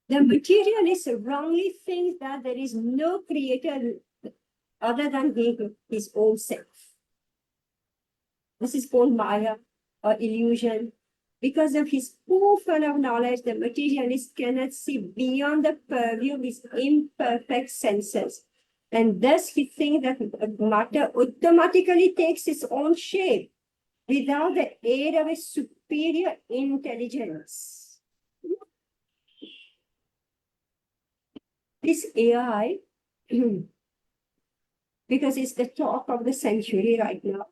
The materialist wrongly thinks that there is no creator other than his own self. This is called Maya or illusion. Because of his poor fund of knowledge, the materialist cannot see beyond the purview of his imperfect senses. And thus he thinks that matter automatically takes its own shape without the aid of a superior intelligence. This AI, because it's the talk of the century right now,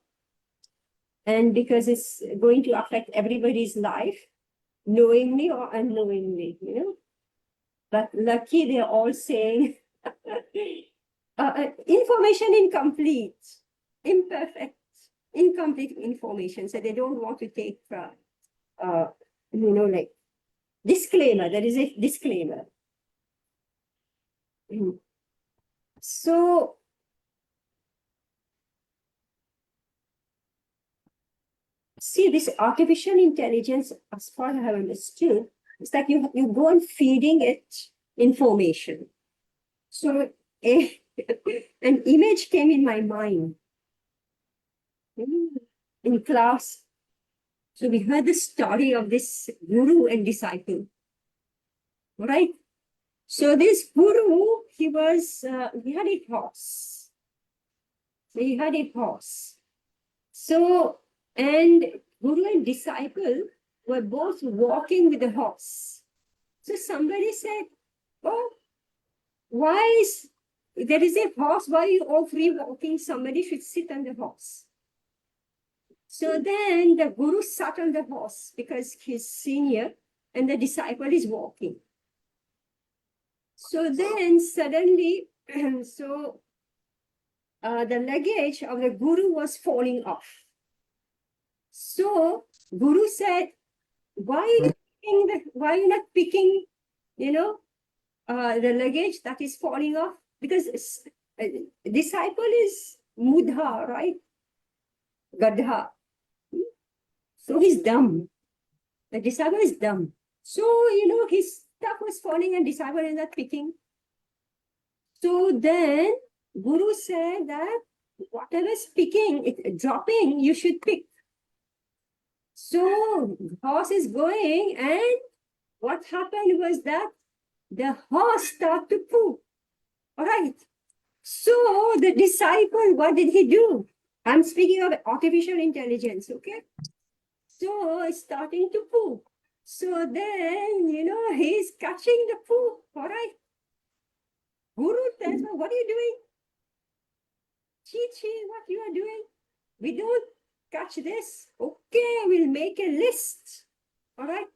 and because it's going to affect everybody's life, knowingly or unknowingly, you know. But lucky they're all saying information incomplete, imperfect, incomplete information. So they don't want to take, like disclaimer. There is a disclaimer. So see, this artificial intelligence, as far as I have understood, it's like you go on feeding it information. So an image came in my mind in class. So we heard the story of this guru and disciple, right? So this guru, he had a horse. So he had a horse. So, and guru and disciple were both walking with the horse. So somebody said, oh, there is a horse, why are you all three walking? Somebody should sit on the horse. So then the guru sat on the horse because he's senior and the disciple is walking. So then suddenly, the luggage of the guru was falling off. So guru said, why are you not picking, the luggage that is falling off? Because Disciple is mudha, right? Gadha. So he's dumb. The disciple is dumb. So, his stuff was falling and disciple is not picking. So then Guru said that whatever is picking, dropping, you should pick. So horse is going, and what happened was that the horse started to poop. All right. So the disciple, what did he do? I'm speaking of artificial intelligence, okay? So it's starting to poop. So then, he's catching the poop, all right? Guru tells me, what are you doing? Chi, what you are doing? We don't catch this. Okay, we'll make a list, all right?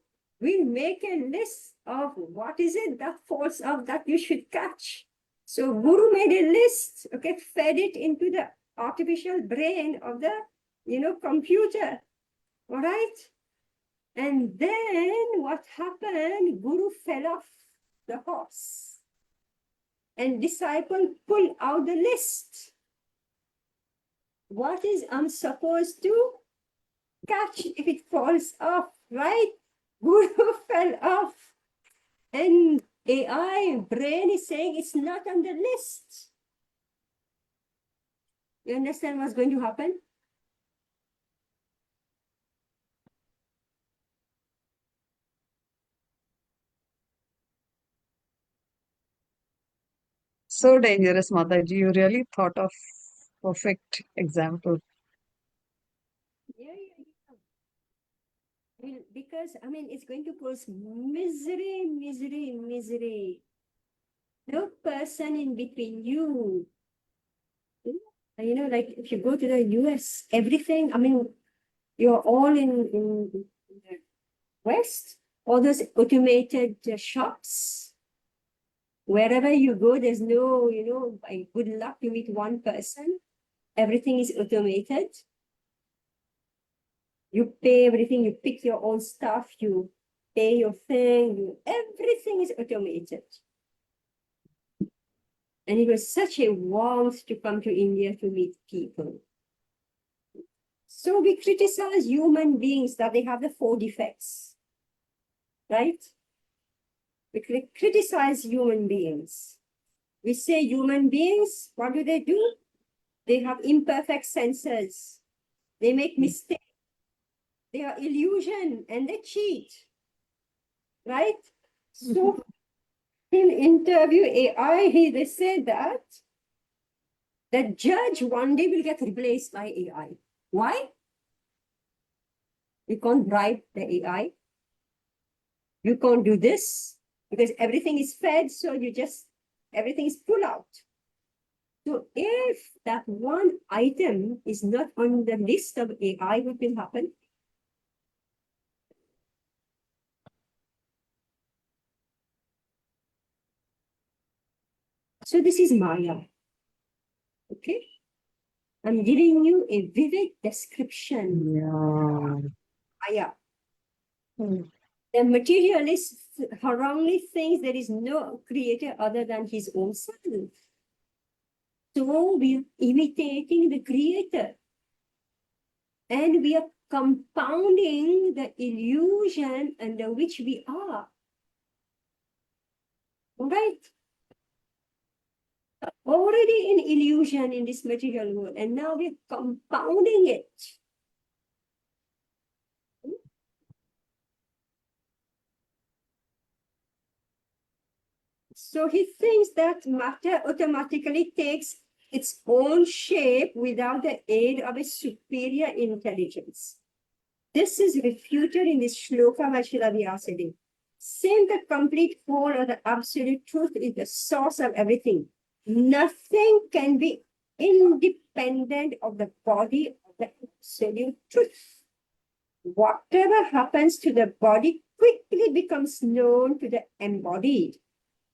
We'll make a list of what is it that falls out that you should catch. So Guru made a list, okay, fed it into the artificial brain of the, computer, all right? And then what happened? Guru fell off the horse. And disciple pulled out the list. What is I'm supposed to catch if it falls off, right? Guru fell off. And AI brain is saying it's not on the list. You understand what's going to happen? So dangerous, Mataji. You really thought of perfect example. Yeah. Because, it's going to cause misery. No person in between you. Like if you go to the US, everything, you're all in the West, all those automated shops. Wherever you go, there's no, by good luck, you meet one person. Everything is automated. You pay everything, you pick your own stuff, you pay your thing, everything is automated. And it was such a warmth to come to India to meet people. So we criticize human beings that they have the 4 defects, right? We criticize human beings. We say human beings, what do? They have imperfect senses. They make mistakes. They are illusion and they cheat, right? So in interview AI, they said that the judge one day will get replaced by AI. Why? You can't bribe the AI. You can't do this because everything is fed, so everything is pulled out. So if that one item is not on the list of AI, what will happen? So this is Maya. Okay? I'm giving you a vivid description. Yeah. Maya. Hmm. The materialist wrongly thinks there is no creator other than his own self. So we are imitating the creator. And we are compounding the illusion under which we are. All right? Already in illusion in this material world, and now we're compounding it. So he thinks that matter automatically takes its own shape without the aid of a superior intelligence. This is refuted in this shloka by Srila Vyasadeva. Since the complete whole of the absolute truth is the source of everything, nothing can be independent of the body of the absolute truth. Whatever happens to the body quickly becomes known to the embodied.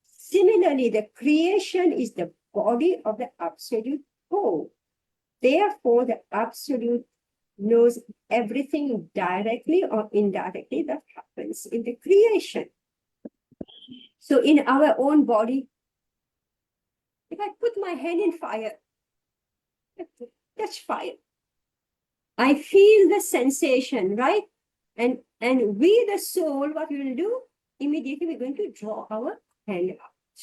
Similarly, the creation is the body of the absolute whole. Therefore, the absolute knows everything directly or indirectly that happens in the creation. So in our own body, If I put my hand in fire, touch fire, I feel the sensation, right? And we, the soul, what we will do? Immediately we're going to draw our hand out.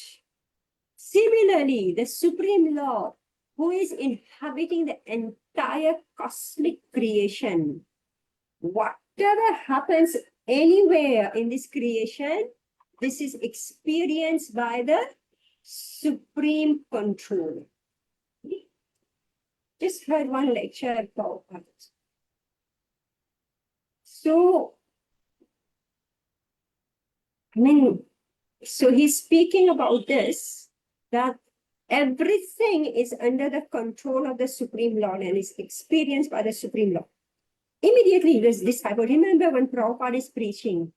Similarly, the Supreme Lord, who is inhabiting the entire cosmic creation, whatever happens anywhere in this creation, this is experienced by the Supreme Controller. Just heard one lecture about that. So, so he's speaking about this, that everything is under the control of the Supreme Lord and is experienced by the Supreme Lord. Immediately, this disciple, remember when Prabhupada is preaching,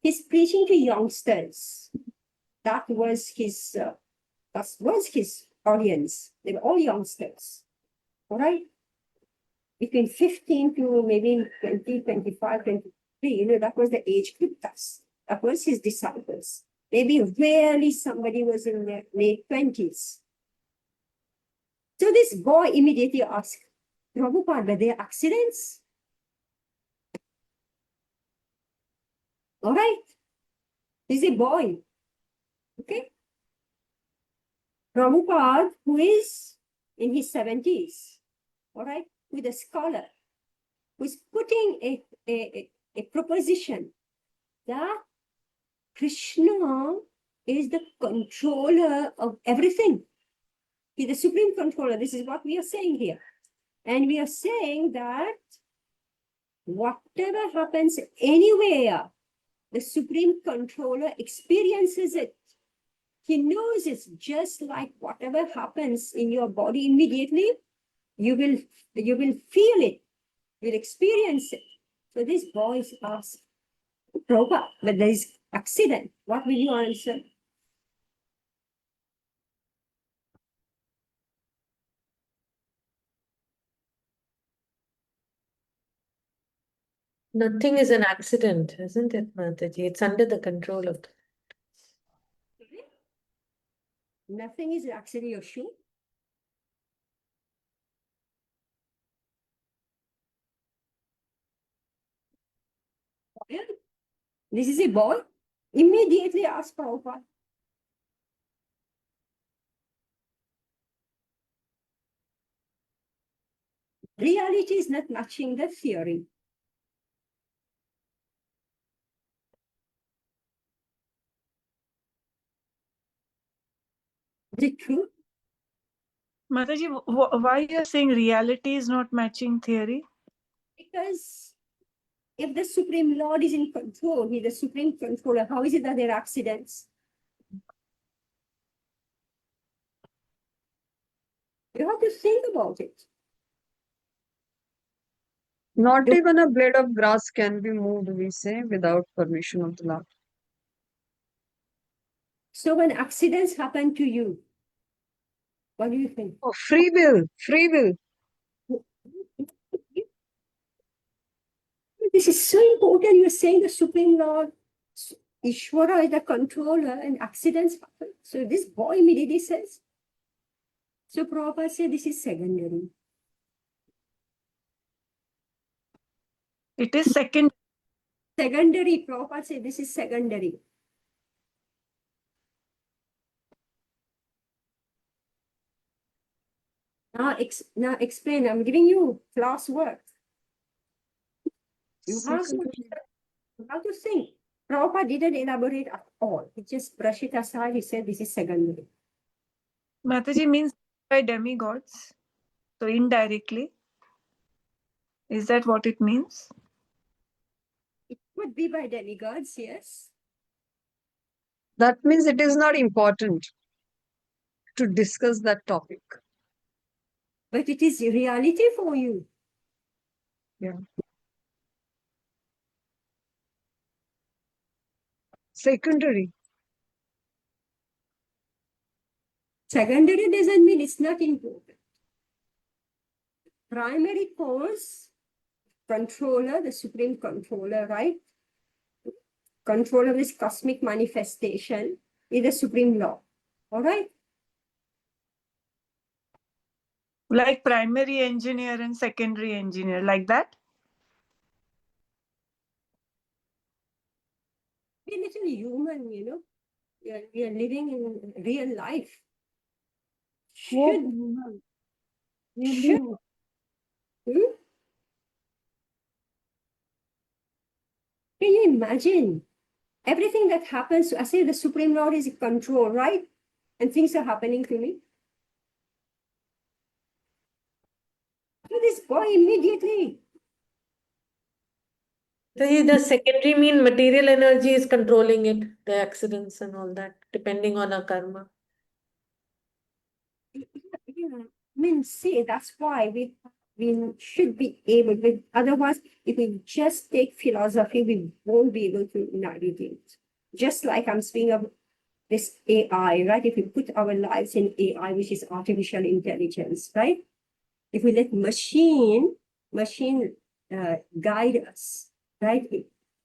he's preaching to youngsters. That was his audience. They were all youngsters. All right? Between 15 to maybe 20, 25, 23, that was the age group. That was his disciples. Maybe rarely somebody was in their late 20s. So this boy immediately asked, Prabhupada, were there accidents? All right. He's a boy. Okay. Prabhupada, who is in his 70s, all right, with a scholar, who is putting a proposition that Krishna is the controller of everything. He's the supreme controller. This is what we are saying here. And we are saying that whatever happens anywhere, the supreme controller experiences it. He knows it's just like whatever happens in your body immediately, you will feel it, you'll experience it. So this boy is asked, Prabhupada, but there is accident. What will you answer? Nothing is an accident, isn't it, Mataji? It's under the control of. Nothing is accident, you're sure? Yeah. This is a boy. Immediately ask Prabhupada. Reality is not matching the theory. Is it true? Mataji, why you're saying reality is not matching theory? Because if the Supreme Lord is in control, he's the supreme controller, how is it that there are accidents? You have to think about it. Not even a blade of grass can be moved, we say, without permission of the Lord. So when accidents happen to you, what do you think? Oh, free will, free will. This is so important. You're saying the Supreme Lord, Ishvara is the controller and accidents happen. So this boy immediately says. So Prabhupada said this is secondary. It is second. Secondary, Prabhupada said this is secondary. Now explain, I'm giving you class work. You have to think. Prabhupada didn't elaborate at all. He just brushed it aside. He said this is secondary. Mataji means by demigods. So indirectly. Is that what it means? It could be by demigods, yes. That means it is not important to discuss that topic. But it is reality for you. Yeah. Secondary. Secondary doesn't mean it's not important. Primary cause, controller, the supreme controller, right? Control of this cosmic manifestation is the supreme law. All right? Like primary engineer and secondary engineer, like that? Be a little human, you know. We are living in real life. What Should, human? Really should, human. hmm? Can you imagine everything that happens? I say the Supreme Lord is in control, right? And things are happening to me. To this boy immediately. The secondary mean material energy is controlling it, the accidents and all that, depending on our karma. Yeah, I mean, see, that's why we should be able to, otherwise, if we just take philosophy, we won't be able to navigate. Just like I'm speaking of this AI, right? If we put our lives in AI, which is artificial intelligence, right? If we let machine guide us, right?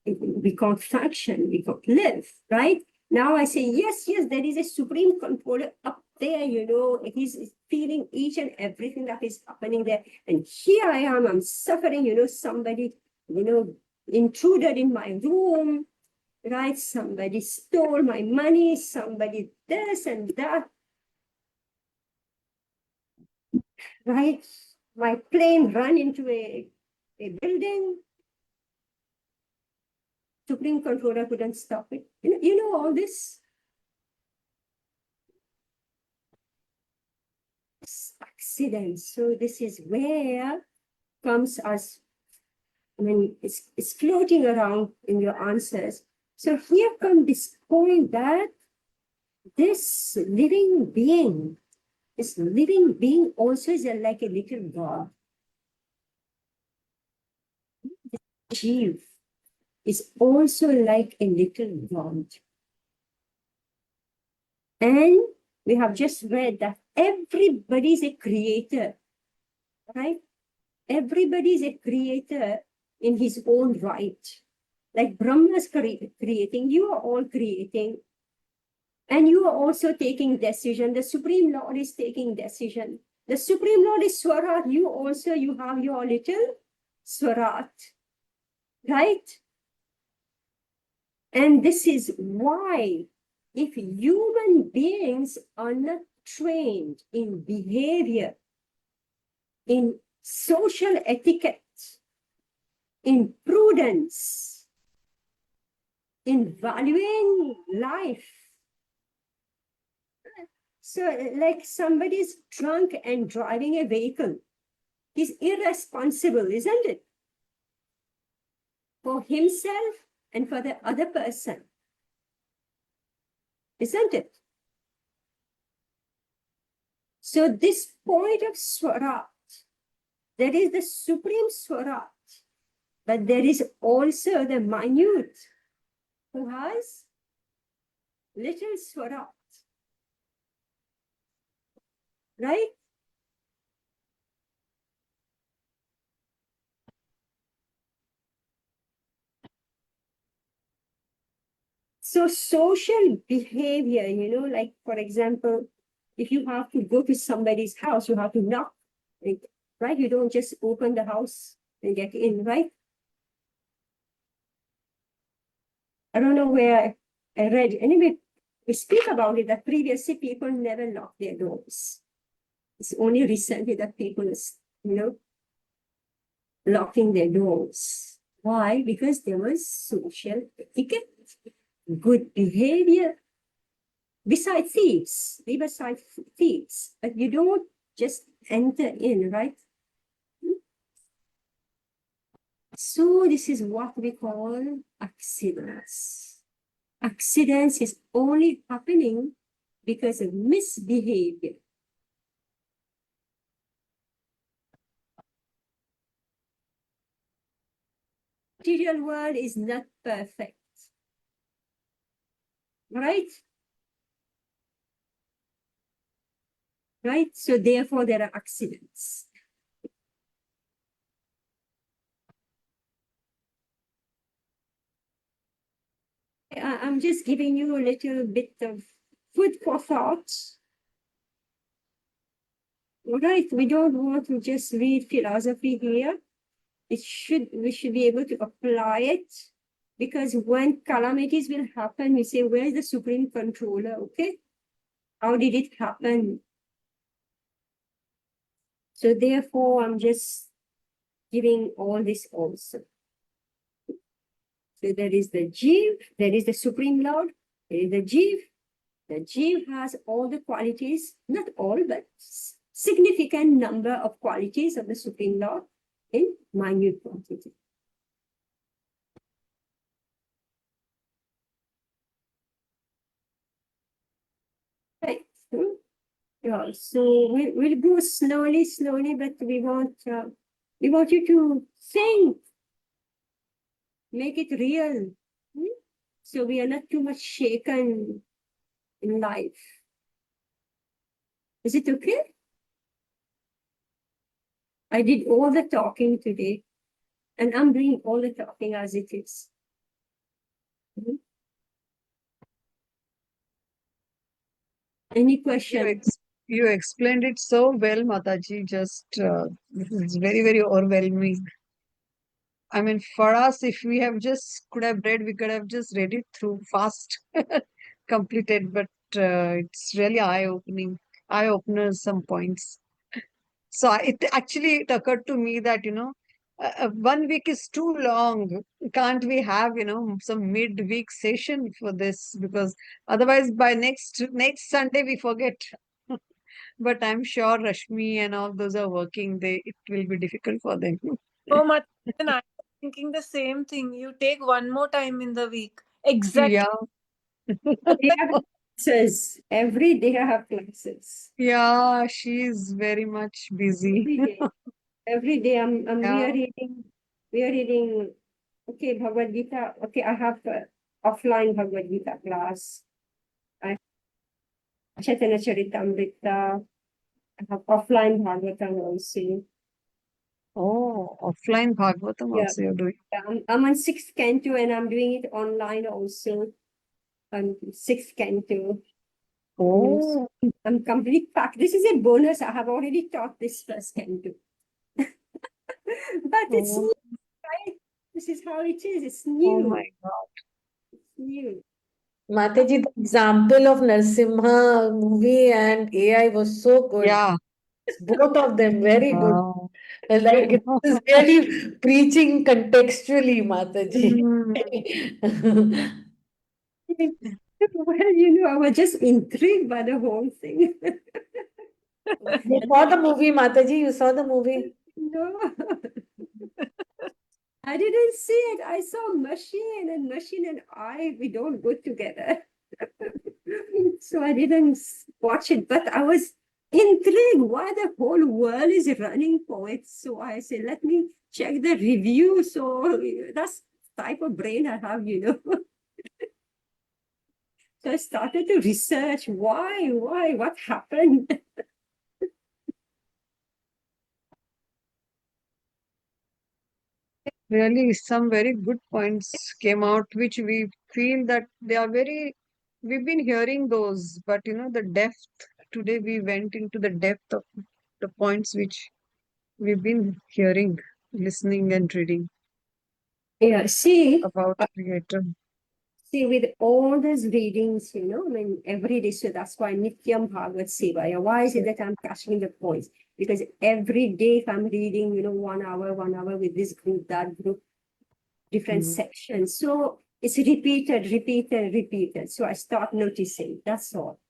We can't function, we can't live, right? Now I say, yes, there is a supreme controller up there, you know, he's feeling each and everything that is happening there. And here I am, I'm suffering, you know, somebody, you know, intruded in my room, right? Somebody stole my money, somebody this and that, right? My plane ran into a building. Supreme controller couldn't stop it. You know all this. Accidents. So this is where comes us. I mean, it's floating around in your answers. So here comes this point that this living being also is like a little god. Jeev is also like a little god. And we have just read that everybody is a creator, right? Everybody is a creator in his own right. Like Brahma is creating, you are all creating. And you are also taking decision. The Supreme Lord is taking decision. The Supreme Lord is Swarat. You have your little Swarat, right? And this is why if human beings are not trained in behavior, in social etiquette, in prudence, in valuing life. So, like somebody's drunk and driving a vehicle, he's irresponsible, isn't it? For himself and for the other person, isn't it? So, this point of Swarat, there is the supreme Swarat, but there is also the minute who has little Swarat, right? So social behavior, you know, like for example, if you have to go to somebody's house, you have to knock, right? You don't just open the house and get in, right? I don't know where I read. Anyway, we speak about it that previously people never locked their doors. It's only recently that people is, you know, locking their doors. Why? Because there was social etiquette, good behavior. Besides thieves, but you don't just enter in, right? So this is what we call accidents. Accidents is only happening because of misbehavior. Material world is not perfect, right? Right? So therefore there are accidents. I'm just giving you a little bit of food for thought. All right, we don't want to just read philosophy here. We should be able to apply it, because when calamities will happen, we say, where is the supreme controller? Okay, how did it happen? So therefore, I'm just giving all this also. So there is the Jiv, there is the Supreme Lord, there is the Jiv. The Jiv has all the qualities, not all, but significant number of qualities of the Supreme Lord in minute quantity. Right. Yeah, so we'll go slowly, but we want you to think, make it real. So we are not too much shaken in life. Is it okay? I did all the talking today, and I'm doing all the talking as it is. Any You, question? you explained it so well, Mataji. Just this is very, very overwhelming. I mean, for us, if we have just could have read, we could have just read it through fast, completed. But it's really eye-opening, eye-openers, some points. So it occurred to me that, 1 week is too long. Can't we have, some mid-week session for this? Because otherwise by next Sunday we forget. But I'm sure Rashmi and all those are working. It will be difficult for them. Oh, Mataji, and I was thinking the same thing. You take one more time in the week. Exactly. Yeah. They have classes. Every day I have classes. Yeah, she's very much busy. Every day. Every day Yeah. we are reading, okay, Bhagavad Gita. Okay, I have offline Bhagavad Gita class. I have Chaitanya Charitamrita. I have offline Bhagavatam also. Oh, offline Bhagavatam Yeah. also you're doing. I'm on 6th canto and I'm doing it online also. On 6th canto. Oh, I'm complete pack. This is a bonus. I have already taught this first canto. But it's oh, new, right? This is how it is. It's oh new. my God. It's new. Mataji, the example of Narsimha movie and AI was so good. Yeah. Both of them very good. Wow. Like it is really preaching contextually, Mataji. Well, I was just intrigued by the whole thing. You saw the movie, Mataji? You saw the movie? No. I didn't see it. I saw machine and I, we don't go together. So I didn't watch it, but I was intrigued why the whole world is running for it. So I said, let me check the review. So that's the type of brain I have. So I started to research why, what happened? Really, some very good points came out, which we feel that they are we've been hearing those, but the depth, today we went into the depth of the points which we've been hearing, listening and reading Yeah, about Creator. with all these readings, I mean, every day, so that's why Nityam Bhagavad Sevaya. Why is it that I'm catching the points? Because every day if I'm reading, 1 hour with this group, that group, different Mhm. sections. So it's repeated. So I start noticing, that's all.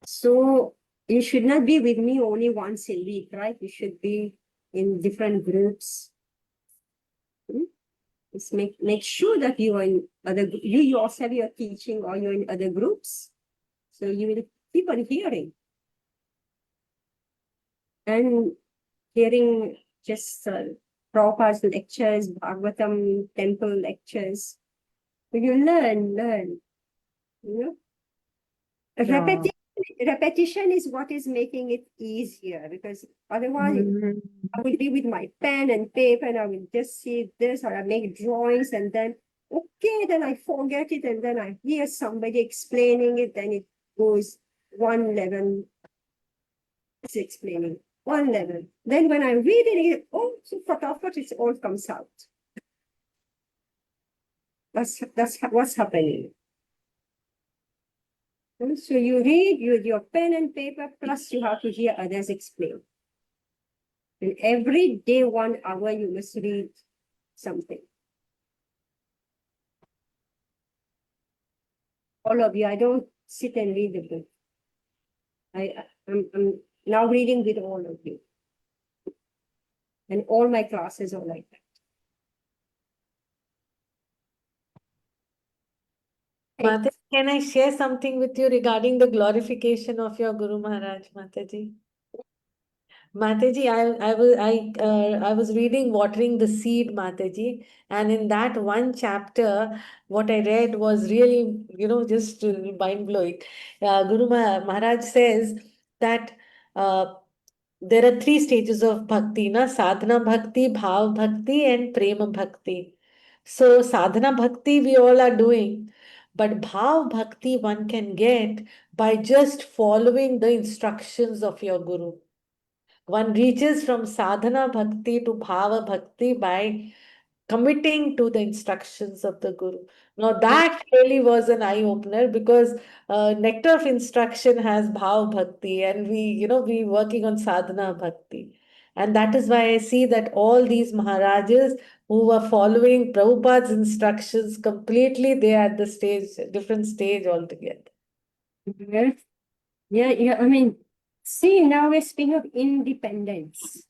So you should not be with me only once a week, right? You should be in different groups. Just make sure that you are in you yourself you're teaching or you're in other groups. So you will keep on hearing. And hearing just Prabhupada's lectures, Bhagavatam temple lectures. So you learn, Yeah. Repetition is what is making it easier, because otherwise Mhm. I will be with my pen and paper and I will just see this, or I make drawings and then, okay, then I forget it and then I hear somebody explaining it, then it goes one level is explaining. One level. Then when I read it, oh, so fatafat, it all comes out. That's what's happening. And so you read with your pen and paper, plus you have to hear others explain. And every day, 1 hour, you must read something. All of you, I don't sit and read the book. I'm now reading with all of you. And all my classes are like that. Mataji, can I share something with you regarding the glorification of your Guru Maharaj, Mataji? Mataji, I was reading Watering the Seed, Mataji, and in that one chapter, what I read was really, just mind blowing. Maharaj says that there are 3 stages of bhakti, sadhana bhakti, bhav bhakti, and prema bhakti. So sadhana bhakti we all are doing, but bhav bhakti one can get by just following the instructions of your guru. One reaches from sadhana bhakti to bhava bhakti by committing to the instructions of the guru. Now that really was an eye opener, because nectar of instruction has bhav bhakti, and we working on sadhana bhakti. And that is why I see that all these Maharajas who were following Prabhupada's instructions completely, they are at the different stage altogether. Yeah. I mean, see, now we're speaking of independence.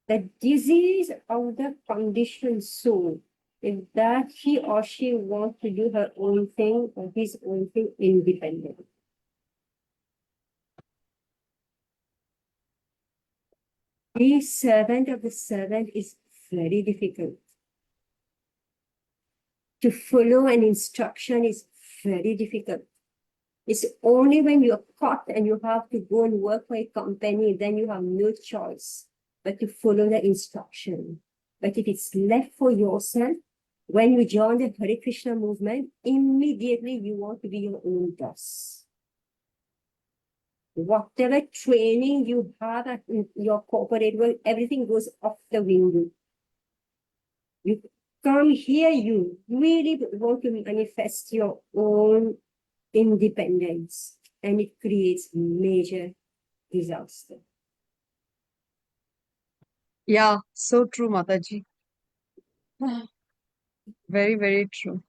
The disease of the conditioned soul is that he or she wants to do her own thing or his own thing independent. Being servant of the servant is very difficult. To follow an instruction is very difficult. It's only when you're caught and you have to go and work for a company, then you have no choice but to follow the instruction. But if it's left for yourself, when you join the Hare Krishna movement, immediately you want to be your own boss. Whatever training you have at your corporate world, everything goes off the window. You come here, you really want to manifest your own independence, and it creates major disaster. Yeah, so true, Mataji. Very, very true.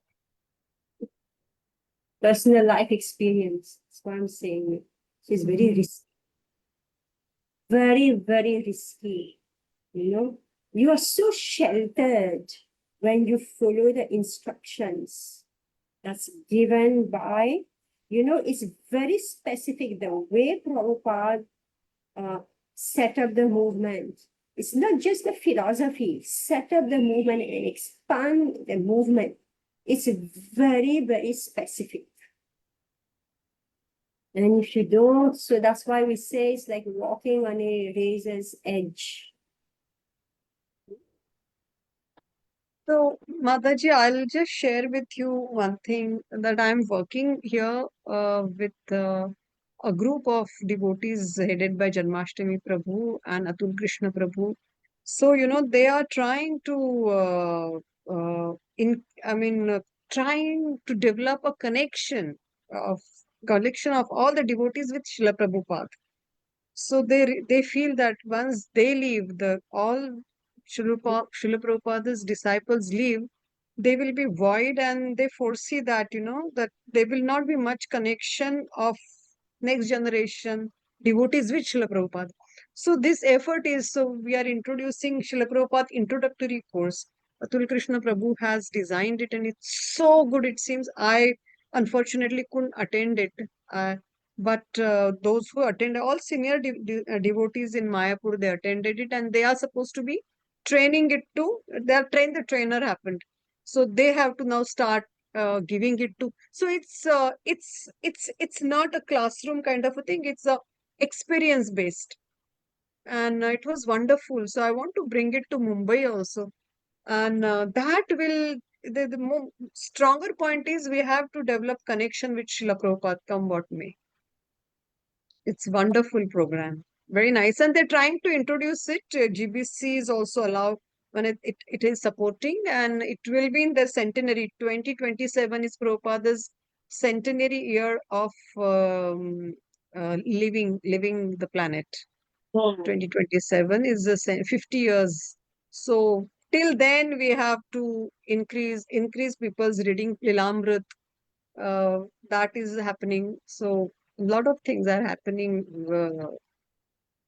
Personal life experience, that's what I'm saying. She's very risky. Very, very risky. You are so sheltered when you follow the instructions that's given by, it's very specific. The way Prabhupada set up the movement. It's not just the philosophy, set up the movement and expand the movement. It's very, very specific. And if you don't, so that's why we say it's like walking on a razor's edge. So, Mataji, I'll just share with you one thing, that I'm working here with a group of devotees headed by Janmashtami Prabhu and Atul Krishna Prabhu. So, they are trying to, trying to develop a connection of all the devotees with Srila Prabhupada. So they feel that once they leave, all Srila Prabhupada's disciples leave, they will be void, and they foresee that, that there will not be much connection of next generation devotees with Srila Prabhupada. So this effort is, so we are introducing Srila Prabhupada introductory course. Atul Krishna Prabhu has designed it, and it's so good. It seems I unfortunately couldn't attend it. But those who attend, all senior devotees in Mayapur, they attended it, and they are supposed to be training it to, their train the trainer happened. So they have to now start giving it to. So it's not a classroom kind of a thing. It's a experience based, and it was wonderful. So I want to bring it to Mumbai also, and that will. The more stronger point is we have to develop connection with Srila Prabhupada, come what may. It's wonderful program. Very nice. And they're trying to introduce it. GBC is also allowed when it is supporting, and it will be in the centenary. 2027 is Prabhupada's centenary year of living the planet. 2027 is the 50 years. So till then we have to increase people's reading Lilamrit. That is happening. So a lot of things are happening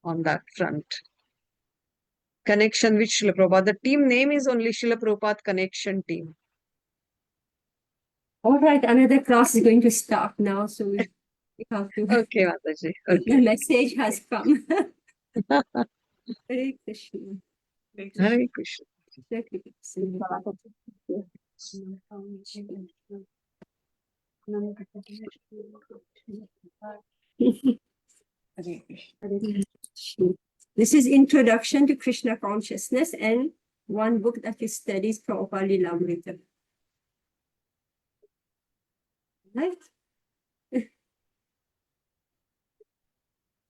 on that front. Connection with Srila Prabhupada. The team name is only Srila Prabhupada Connection Team. All right, another class is going to start now, so we have to. Okay, Mataji. The Okay. message has come. Hare Krishna. Hare Krishna. Hare Krishna. This is Introduction to Krishna Consciousness and one book that is studies Prabhupada Lilamrita. Right?